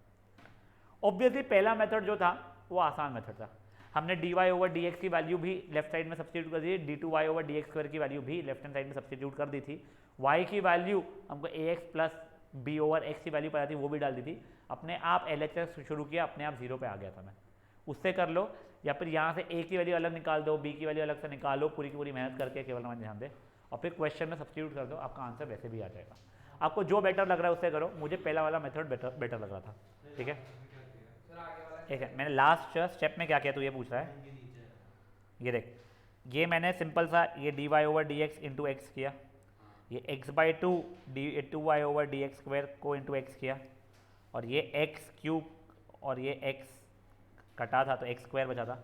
ऑब्वियसली पहला मेथड जो था वो आसान मेथड था। हमने d y over d x की वैल्यू भी लेफ्ट साइड में सब्सटीट्यूट कर दी, d two y over d x square की वैल्यू भी लेफ्ट हैंड साइड में सब्सटीट्यूट कर दी थी, वाई की वैल्यू हमको a x plus b over x की वैल्यू पता थी वो भी डाल दी थी, अपने आप एल एच एस शुरू किया, अपने आप 0 पे आ गया था मैं, उससे कर लो, या फिर यहाँ से ए की वैल्यू अलग निकाल दो, बी की वैल्यू अलग से निकालो, पूरी की पूरी मेहनत करके केवल मैं ध्यान दे, और फिर क्वेश्चन में सब्सटीट्यूट कर दो, आपका आंसर वैसे भी आ जाएगा। आपको जो बेटर लग रहा है उससे करो, मुझे पहला वाला मेथड बेटर लग रहा था। ठीक है, सर आगे वाला एक है, मैंने लास्ट स्टेप में क्या किया तो ये पूछ रहा है, ये नीचे है। ये देख, ये मैंने सिंपल सा ये d y over d x into x किया, ये x by two d two y over d x square को इंटू एक्स किया, और ये एक्स क्यूब और ये एक्स कटा था तो एक्स स्क्वायर बचा था।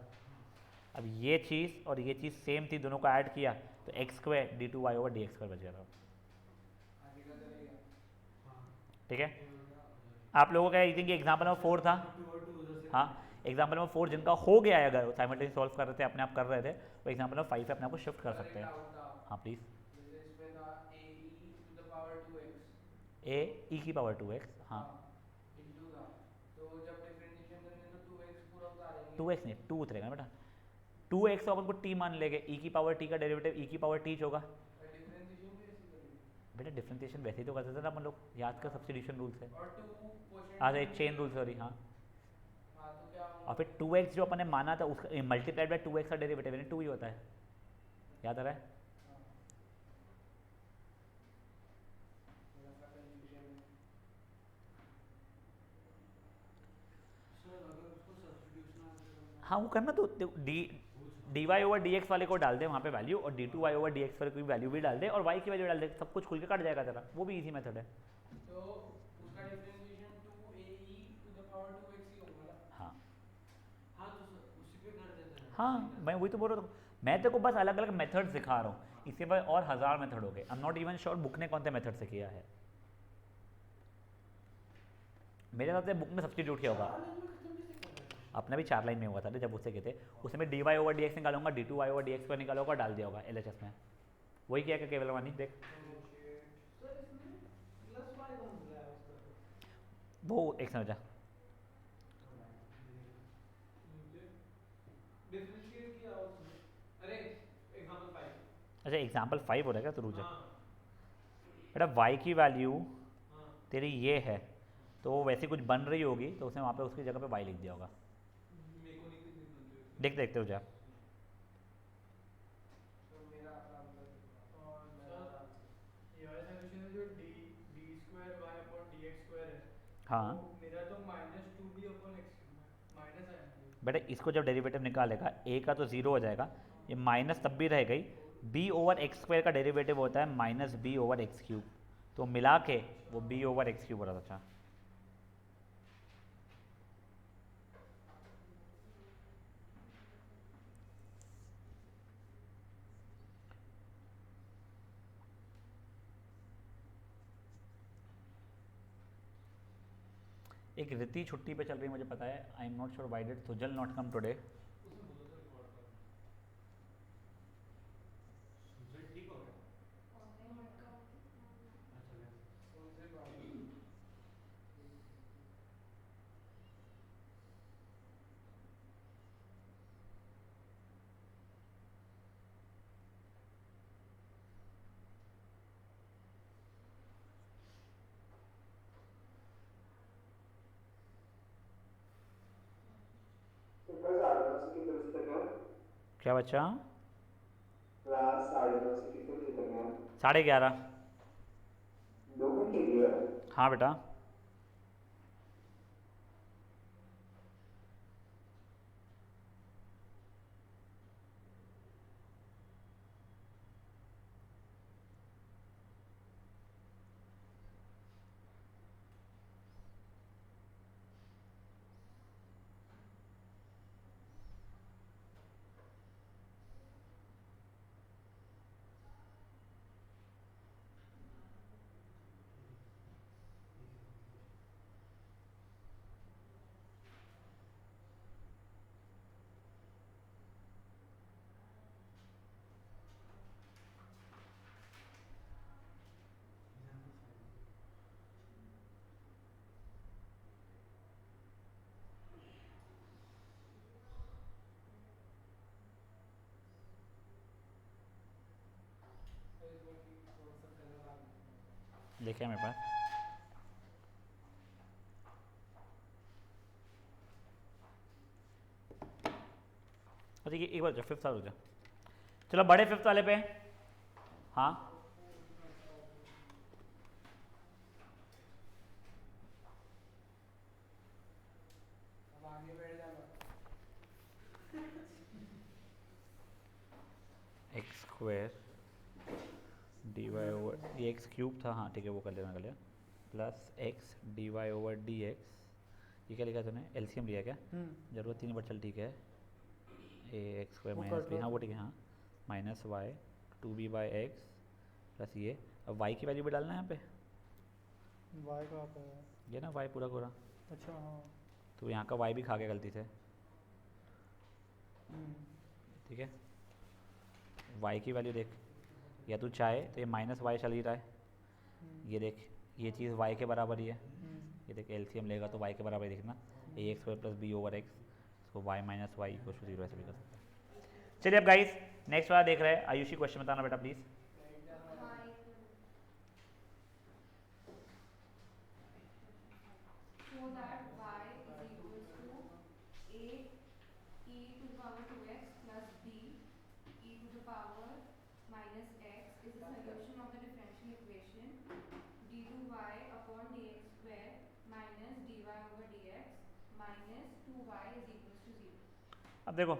अब ये चीज़ और ये चीज़ सेम थी, दोनों को ऐड किया तो x square d two y over d x square बच गया था। आगे का चलेगा। हाँ ठीक है, आप लोगों का आई थिंक एग्जाम्पल नंबर 4 था, 2 और 2 उधर से। हाँ एग्जाम्पल नंबर 4 जिनका हो गया है, अगर साइमल्टेनियस सॉल्व कर रहे थे अपने आप कर रहे थे, वो एग्जाम्पल नंबर 5 पे अपने आप को शिफ्ट कर सकते हैं। हाँ प्लीज़, जैसे इसमें था ए ई टू द पावर 2x ए ई की पावर 2x, हाँ इनटू था, तो जब डिफरेंशिएशन करेंगे तो 2x पूरा उतारेंगे। 2x नहीं 2 उतरेगा बेटा, 2x तो अपन को t मान लेंगे, e की पावर t का डेरिवेटिव e की पावर t होगा। डिफरेंशिएशन भी ऐसे करेंगे बेटा डिफरेंशिएशन वैसे ही तो करते थे ना अपन लोग, याद कर सब्स्टिट्यूशन रूल से, और 2 क्वोशंट आज एक चेन रूल सॉरी, हाँ, हाँ तो क्या और फिर 2x जो अपन ने माना था उसका मल्टीप्लाइड बाय 2x का डेरिवेटिव यानी 2 ही होता है, याद आ रहा है? सर अगर उसको सब्स्टिट्यूशन हाँ वो करना तो d y over d x वाले को डाल दे वहाँ पे वैल्यू, और d two y over d x वाले की वैल्यू भी डाल दे, और वाई की वैल्यू डाल दे, सब कुछ खुल के कट जाएगा तेरा, वो भी इजी मेथड है। तो उसका differentiation 2ae to the power 2x ही होगा ना। हाँ हाँ तो सर उसी पे कर देते हैं। हाँ मैं वही तो बोल रहा हूँ, मैं तेरे को बस अलग अलग मेथड सिखा रहा हूँ, इसके बाद और 1000 मेथड हो गए, आई am not even sure book ने कौन से मेथड से किया है, मेरे हिसाब से बुक में सब्स्टिट्यूट किया होगा, अपना भी 4 लाइन में हुआ था जब उससे कहते, उसमें d y over d x निकालूंगा, d two y over d x पर निकालूंगा, डाल दिया होगा एल एच एस में, वही किया क्या केवल वानी देख, सर इसमें प्लस y कौन सा है उसका? वो एक समझा, डिफरेंशिएट किया उसने। अरे एग्जांपल 5। अच्छा एग्जाम्पल 5 हो रहेगा तो रुक जा, हाँ बेटा y की वैल्यू हाँ तेरी ये है, तो वो वैसे कुछ बन रही होगी तो उसने वहाँ पे उसकी जगह पे y लिख दिया होगा, मेरे को नहीं कितनी बनती है। देख देखते हो जा, तो मेरा अपना और सर ये वाला सॉल्यूशन है जो d square y upon d x square है, हाँ तो मेरा तो -2b अपॉन एक्स माइनस आएगा। बेटा इसको जब डेरिवेटिव निकालेगा a का तो 0 हो जाएगा, ये माइनस तब भी रह गई, b ओवर एक्स स्क्वायर का डेरिवेटिव होता है minus b over x cube, तो मिला के वो b ओवर एक्स क्यूब हो रहा था। एक रिति छुट्टी पे चल रही है मुझे पता है, आई am not sure why did Sujal not come today, उसने बोला था रिकॉर्ड कर। सुजल ठीक हो गया? अच्छा गया। उनसे बात तो कल 9:30 से कितने बजे तक है? क्या बच्चा? क्लास 9:30 से कितने बजे तक है? 11:30। 2 घंटे की है? हाँ बेटा, लिखे हैं मेरे पास। ठीक है, एक बार फिफ्थ वाला हो जाए। चलो बड़े फिफ्थ वाले पे। हाँ अब आगे बैठ जाना। X square d y over, ये एक्स क्यूब था, हाँ ठीक है वो कर लिया, plus x d y over d x. ये क्या लिखा तूने, एलसीएम लिया क्या? जरूरत ही नहीं, बट चल ठीक है। A x square minus b, हाँ वो ठीक है, हाँ minus y 2b by x plus ये। अब वाई की वैल्यू भी डालना है यहाँ पे, वाई कहाँ पे है? ये ना वाई पूरा पूरा, अच्छा हाँ। तो यहाँ का वाई भी खा गया गलती से, ठीक है। वाई की वैल्यू देख, या तू चाहे तो ये माइनस वाई चल ही रहा है, ये देख ये चीज़ वाई के बराबर ही है, ये देख एलसीएम लेगा तो वाई के बराबर ही देखना, a x square plus b over x, तो y minus y equal to 0 ऐसे भी कर सकते हैं। चलिए अब गाइस नेक्स्ट वाला देख रहे हैं। आयुषी क्वेश्चन बताना बेटा प्लीज़। हाँ एक minute. So that y is equals to a e to the power 2x plus b e to the power minus x is the solution of the differential equation d2y upon dx square minus dy over dx minus 2y is equals to 0. अब देखो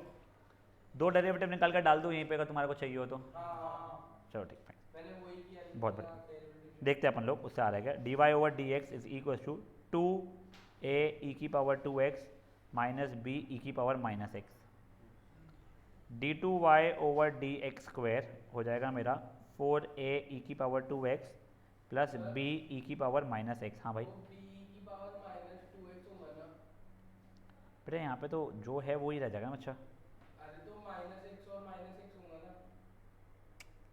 दो डेरिवेटिव निकाल कर डाल दो यहीं पे अगर तुम्हारे को चाहिए हो तो। हाँ चलो ठीक फाइन, मैंने वही किया। बहुत बढ़िया। देखते हैं अपन लोग उससे आ रहा है क्या। D y over d x is equal to 2a e की power 2x minus b e की power minus x. d2y over d x square हो जाएगा मेरा 4a ई की power 2x plus b e की पावर माइनस एक्स। हाँ भाई तो b की पावर माइनस 2x होगा ना। बेटा यहाँ पे तो जो है वो ही रह जाएगा ना। अच्छा अरे तो माइनस एक्स और माइनस एक्स होगा ना,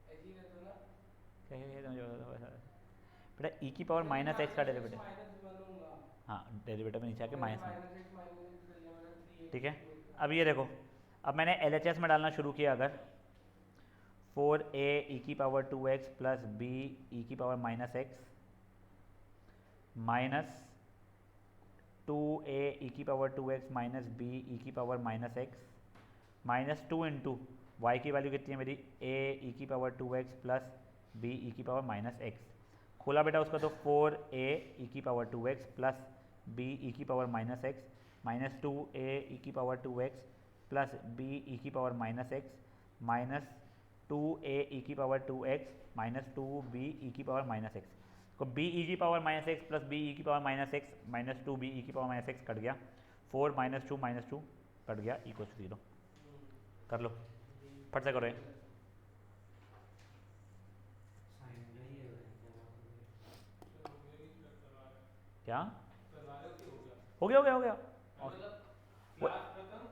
ऐसे ही रहता ना। क्या बेटा ई की पावर माइनस एक्स का डेरिवेटिव, माइनस 1 होगा। हाँ डेरिवेटिव में नीचे आके माइनस में, माइनस एक्स कर लिया मैंने 3x। ठीक है। अब ये देखो, अब मैंने LHS में डालना शुरू किया अगर 4a ई की power 2x plus b e की power minus x minus 2a e की power 2x minus b e की power minus x minus 2 into y की वैल्यू कितनी है मेरी a ई की power 2x plus b e की पावर माइनस एक्स। खोला बेटा उसका तो 4a ई की power 2x plus b e की power minus x minus 2a e की power 2x plus b e की power minus x minus 2a e की पावर 2x माइनस 2b ई की पावर माइनस एक्स। तो b ई की power minus x plus b e की power minus x minus 2b ई की पावर माइनस एक्स कट गया, 4 माइनस 2 कट गया इक्वल टू 0। कर लो फट से करो ये। क्या हो गया और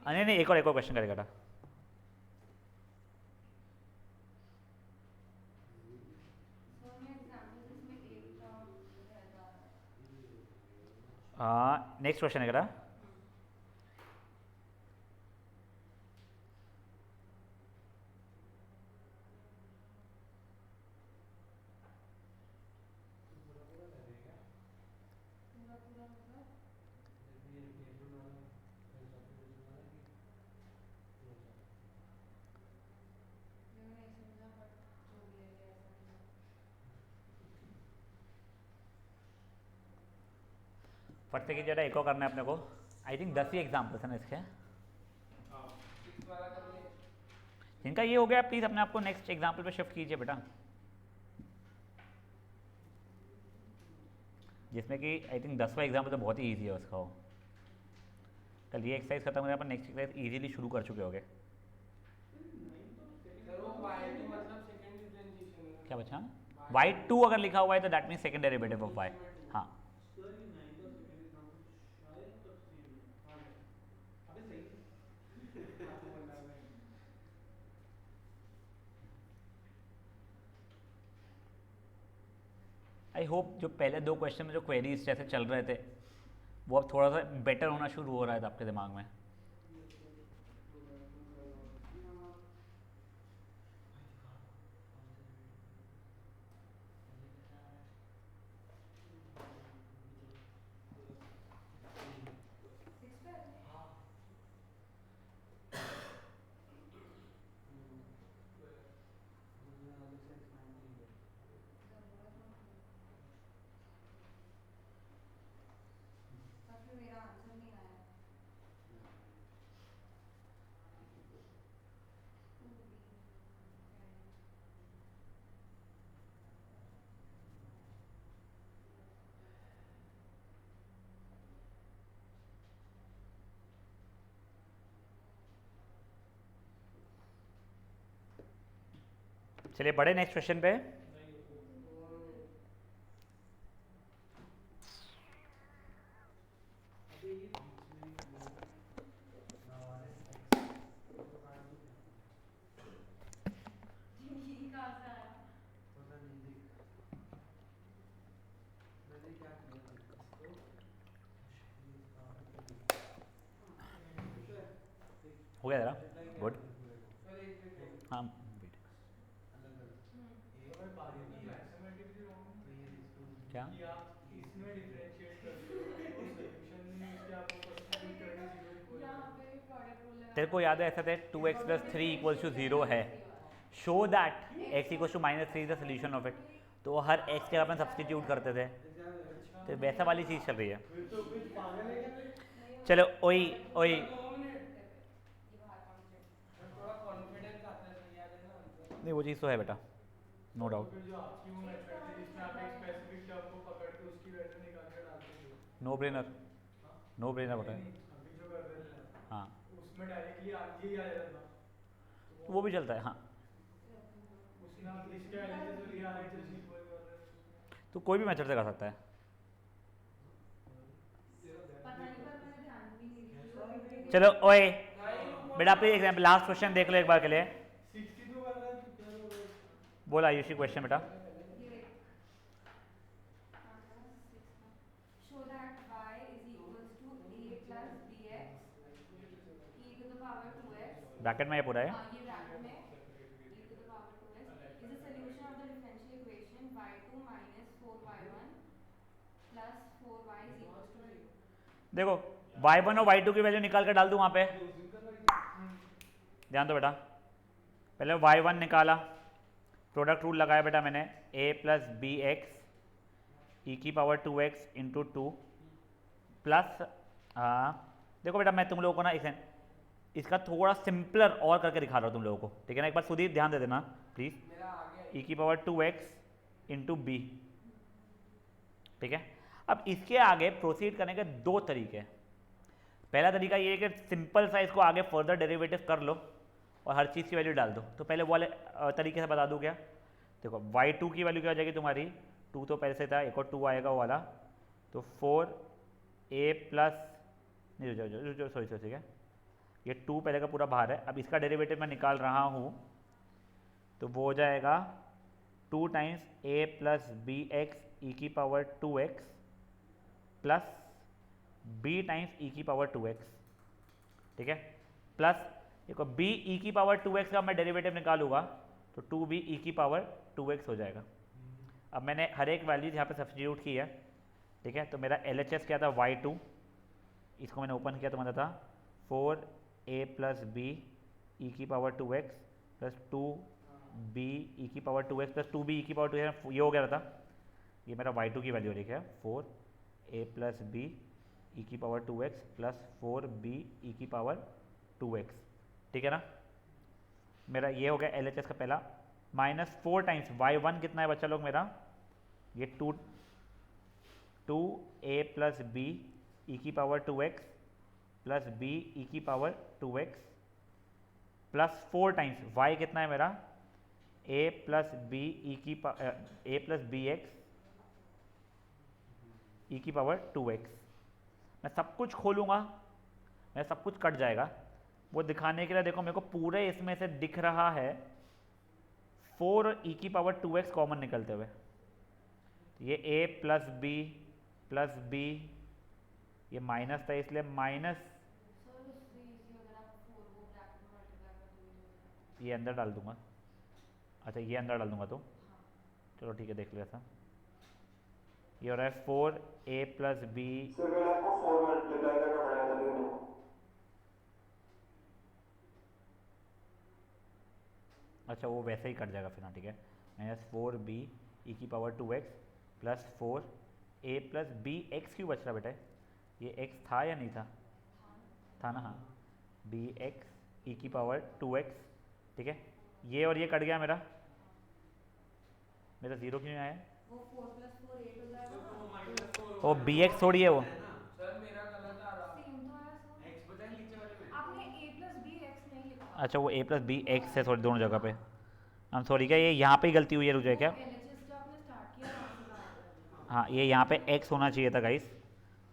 नहीं नहीं, एक और क्वेश्चन करेगा बेटा। So मैं एग्जांपल जिसमें एक टर्म रह जा रहा है। हाँ नेक्स्ट क्वेश्चन है बेटा। पूरा पूरा मतलब मैंने नहीं समझा बट जो भी है ऐसा ही है। फट से कीजिए, एक और करना है अपने को। आई थिंक 10 ही एग्जाम्पल्स हैं ना इसके। हाँ 6 वाला कर ले। जिनका ये हो गया प्लीज़ अपने आप को नेक्स्ट एग्जाम्पल पे शिफ्ट कीजिए बेटा, जिसमें कि आई थिंक 10वां एग्जाम्पल तो बहुत ही ईजी है उसका। वो कल ये एक्सरसाइज खत्म हो गया, अपन नेक्स्ट एक्सरसाइज इजीली शुरू कर चुके होंगे। सर वो y की मतलब सेकंड डिफरेंशिएशन है। क्या बचा y2 अगर लिखा हुआ है तो that mean second derivative of y। हाँ सर ये 9 का सेकंड एग्जांपल शायद तक सेम है। हाँ अबे सही हाँ बोलना है। आई होप जो पहले दो क्वेश्चन में जो क्वेरीज जैसे चल रहे थे वो अब थोड़ा सा बेटर होना शुरू हो रहा है आपके दिमाग में। चलिए बढ़े नेक्स्ट क्वेश्चन पे। ये कहाँ से आया? पता नहीं देख मैंने क्या किया देख इसको हो गया जरा गुड। हाँ क्या इसमें डिफरेंशिएट कर दो वो सॉल्यूशन में इसके आपको सब्स्टिट्यूट करके जीरो इक्वल यहाँ पे भी प्रोडक्ट रूल लगा। तेरे को याद है ऐसा थे 2x + 3 = 0 है, show that x = -3 is the solution of it. तो हर x के अपन सब्सटीट्यूट करते थे, तो वैसा वाली चीज़ चल रही है। फिर तो कुछ पागल है क्या मैं चलो ओई ओई ये बाहर काउंट थोड़ा कॉन्फिडेंस आता है सही याद है ना मतलब नहीं, वो चीज़ तो है बेटा, नो डाउट। फिर जो आपकी वो मेथड थी जिसमें आप एक स्पेसिफिक टर्म को पकड़ के उसकी वैल्यू निकाल के डालते थे नो ब्रेनर, नो ब्रेनर बेटा। नहीं, अभी जो कर रहे थे हाँ उसमें डायरेक्टली ये आ जाता था वो भी चलता है। हाँ उसमें आप इसके एलएचएस और ये आरएचएस इक्वल कर रहे हैं तो कोई भी मेथड से कर सकता है। पता नहीं पर मैंने ध्यान भी नहीं दिया। चलो ओए बेटा प्लीज एग्जाम्पल लास्ट क्वेश्चन देख लो एक बार के लिए। 62 कर रहे हैं तो क्या होगा बोला आयुषी क्वेश्चन बेटा। Show that y is equals to a plus bx e to the power 2x. Bracket में ये पूरा है। ये ब्रैकेट में e to the power 2x is a solution of the differential equation y2 minus 4y1 plus 4y is equals to 0. देखो y1 और y2 की वैल्यू निकाल कर डाल दूं वहाँ पे, ध्यान दो बेटा। पहले y1 निकाला, प्रोडक्ट रूल लगाया बेटा मैंने, a + bx e⁻² 2x × 2 plus देखो बेटा मैं तुम लोगों को ना इसका थोड़ा सिंपलर और करके दिखा रहा हूँ तुम लोगों को, ठीक है ना। एक बार सुधीर ध्यान दे देना प्लीज़। मेरा आ गया e⁻² 2x × b, ठीक है। अब इसके आगे प्रोसीड करने के दो तरीके हैं। पहला तरीका ये है कि सिंपल सा इसको आगे फर्दर डेरिवेटिव कर लो और हर चीज़ की वैल्यू डाल दो। तो पहले वो वाले तरीके से बता दूँ क्या? देखो y2 की वैल्यू क्या हो जाएगी तुम्हारी, 2 तो पहले से था, एक और 2 आएगा वो वाला, तो 4a प्लस नहीं जो सॉरी ठीक है, ये 2 पहले का पूरा बाहर है। अब इसका डेरिवेटिव मैं निकाल रहा हूँ तो वो हो जाएगा 2 times a + bx e⁻² 2x plus b times e⁻² 2x, ठीक है, प्लस देखो b e⁻² 2x का मैं डेरिवेटिव निकालूंगा तो 2b e⁻² 2x हो जाएगा। अब मैंने हर एक वैल्यू यहाँ पे सब्स्टिट्यूट की है, ठीक है। तो मेरा LHS क्या था y2, इसको मैंने ओपन किया तो मतलब था 4a + b e⁻² 2x plus 2b e⁻² 2x plus 2b e⁻² 2x, ये हो गया था। ये मेरा y2 की वैल्यू लिखा है 4a + b e⁻² 2x plus 4b e⁻² 2x, ठीक है ना। मेरा ये हो गया LHS का पहला, -4 टाइम्स y1 कितना है बच्चा लोग मेरा, ये 2a + b e⁻² 2x plus b e⁻² 2x plus 4 times y कितना है मेरा, a + bx e⁻² 2x। मैं सब कुछ खोलूँगा, मैं सब कुछ कट जाएगा, वो दिखाने के लिए देखो मेरे को पूरे इसमें से दिख रहा है 4 e⁻² 2x कॉमन निकलते हुए। ये a + b ये माइनस था इसलिए माइनस, ये अंदर डाल दूंगा। अच्छा ये अंदर डाल दूंगा तो चलो ठीक है, देख लिया था। ये हो रहा है 4a + b, सर मैंने आपको 4 मल्टीप्लाई करना पड़ेगा तभी होगा। अच्छा वो वैसे ही कट जाएगा फिर, हाँ ठीक है। -4b e⁻² 2x plus 4a + bx क्यों बच रहा बेटा, ये x था या नहीं था, था ना, हाँ, bx e⁻² 2x, ठीक है। ये और ये कट गया मेरा 0 क्यों नहीं आया, वो 4 + 4 8 हो जाएगा ना। वो bx थोड़ी है वो, सर मेरा गलत आ रहा सेम तो आया सर। x बचा है नीचे वाले में आपने a + b x नहीं लिखा। अच्छा वो a + bx है सॉरी दोनों जगह पे, आई एम सॉरी, क्या ये यहाँ पे ही गलती हुई है रुक जाए क्या? LHS जो आपने स्टार्ट किया वहाँ से बाहर हाँ, ये यहाँ पे x होना चाहिए था गाइस,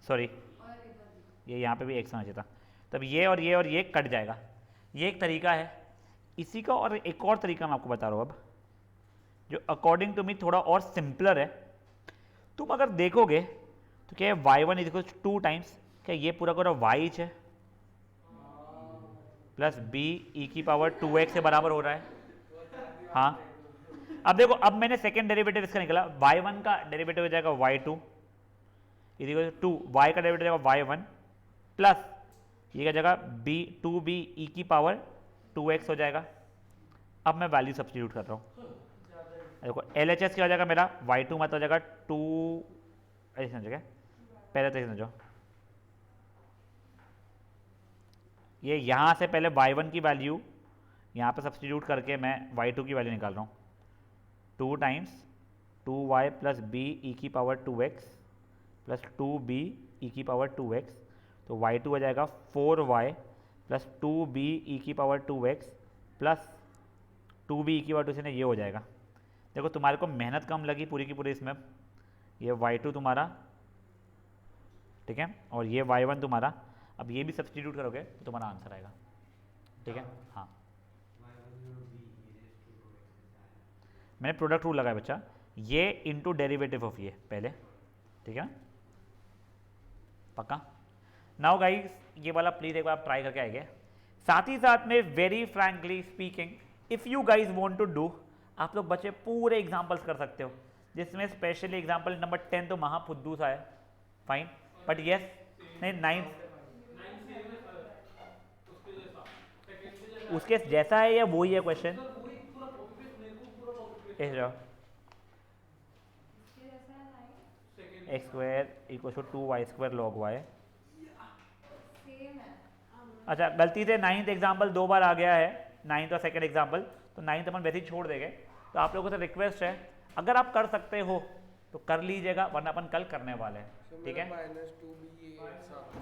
सॉरी, और इधर भी। ये यहाँ पे भी x होना चाहिए था। तब ये और ये कट जाएगा। ये एक तरीका है। इसी का और एक और तरीका मैं आपको बता रहा हूँ अब, जो अकॉर्डिंग टू मी थोड़ा और सिंपलर है। तुम अगर देखोगे तो क्या है, y1 इज 2 टाइम्स, क्या ये पूरा पूरा y है प्लस b e की पावर 2x से बराबर हो रहा है। हाँ, अब देखो, अब मैंने सेकेंड डेरिवेटिव इसका निकला, y1 का डेरिवेटिव हो जाएगा y2 is equal to y का डेरिवेटिव जाएगा y1 प्लस ये क्या जाएगा b 2b e की पावर 2x हो जाएगा। अब मैं वैल्यू सब्स्टिट्यूट कर रहा हूँ। देखो LHS क्या हो जाएगा मेरा, y2 मतलब हो जाएगा 2, ऐसे समझो क्या, पहले तो समझो, ये यहाँ से पहले y1 की वैल्यू यहाँ पे सब्स्टिट्यूट करके मैं y2 की वैल्यू निकाल रहा हूँ। 2 times 2y plus b e की power 2x plus 2b e की पावर 2x, तो y2 हो जाएगा 4y प्लस 2b e की power 2x plus 2b e की पावर 2 से ये हो जाएगा। देखो तुम्हारे को मेहनत कम लगी पूरी की पूरी इसमें, ये y2 तुम्हारा, ठीक है, और ये y1 तुम्हारा। अब ये भी सब्स्टिट्यूट करोगे तो तुम्हारा आंसर आएगा, ठीक है। हाँ, मैंने प्रोडक्ट रूल लगाया बच्चा, ये इनटू डेरिवेटिव ऑफ ये पहले, ठीक है ना, पक्का। नाउ गाइस ये वाला प्लीज एक बार आप ट्राई करके आएंगे। साथ ही साथ में very frankly speaking, if you guys want to do, आप लोग बच्चे पूरे एग्जांपल्स कर सकते हो, जिसमें स्पेशली एग्जांपल नंबर 10 तो महाफुद्दू सा है, फाइन, बट यस नहीं 9 उसके जैसा है या वही है क्वेश्चन? इसके जैसा है line, x square equal to 2y square log y। Same है। अच्छा, गलती से 9th एग्जाम्पल 2 बार आ गया है, 9th और सेकंड एग्जाम्पल, तो 9th अपन वैसे ही छोड़ देंगे। तो आप लोगों से रिक्वेस्ट है, अगर आप कर सकते हो तो कर लीजिएगा, वरना अपन कल करने वाले हैं, ठीक है। -2b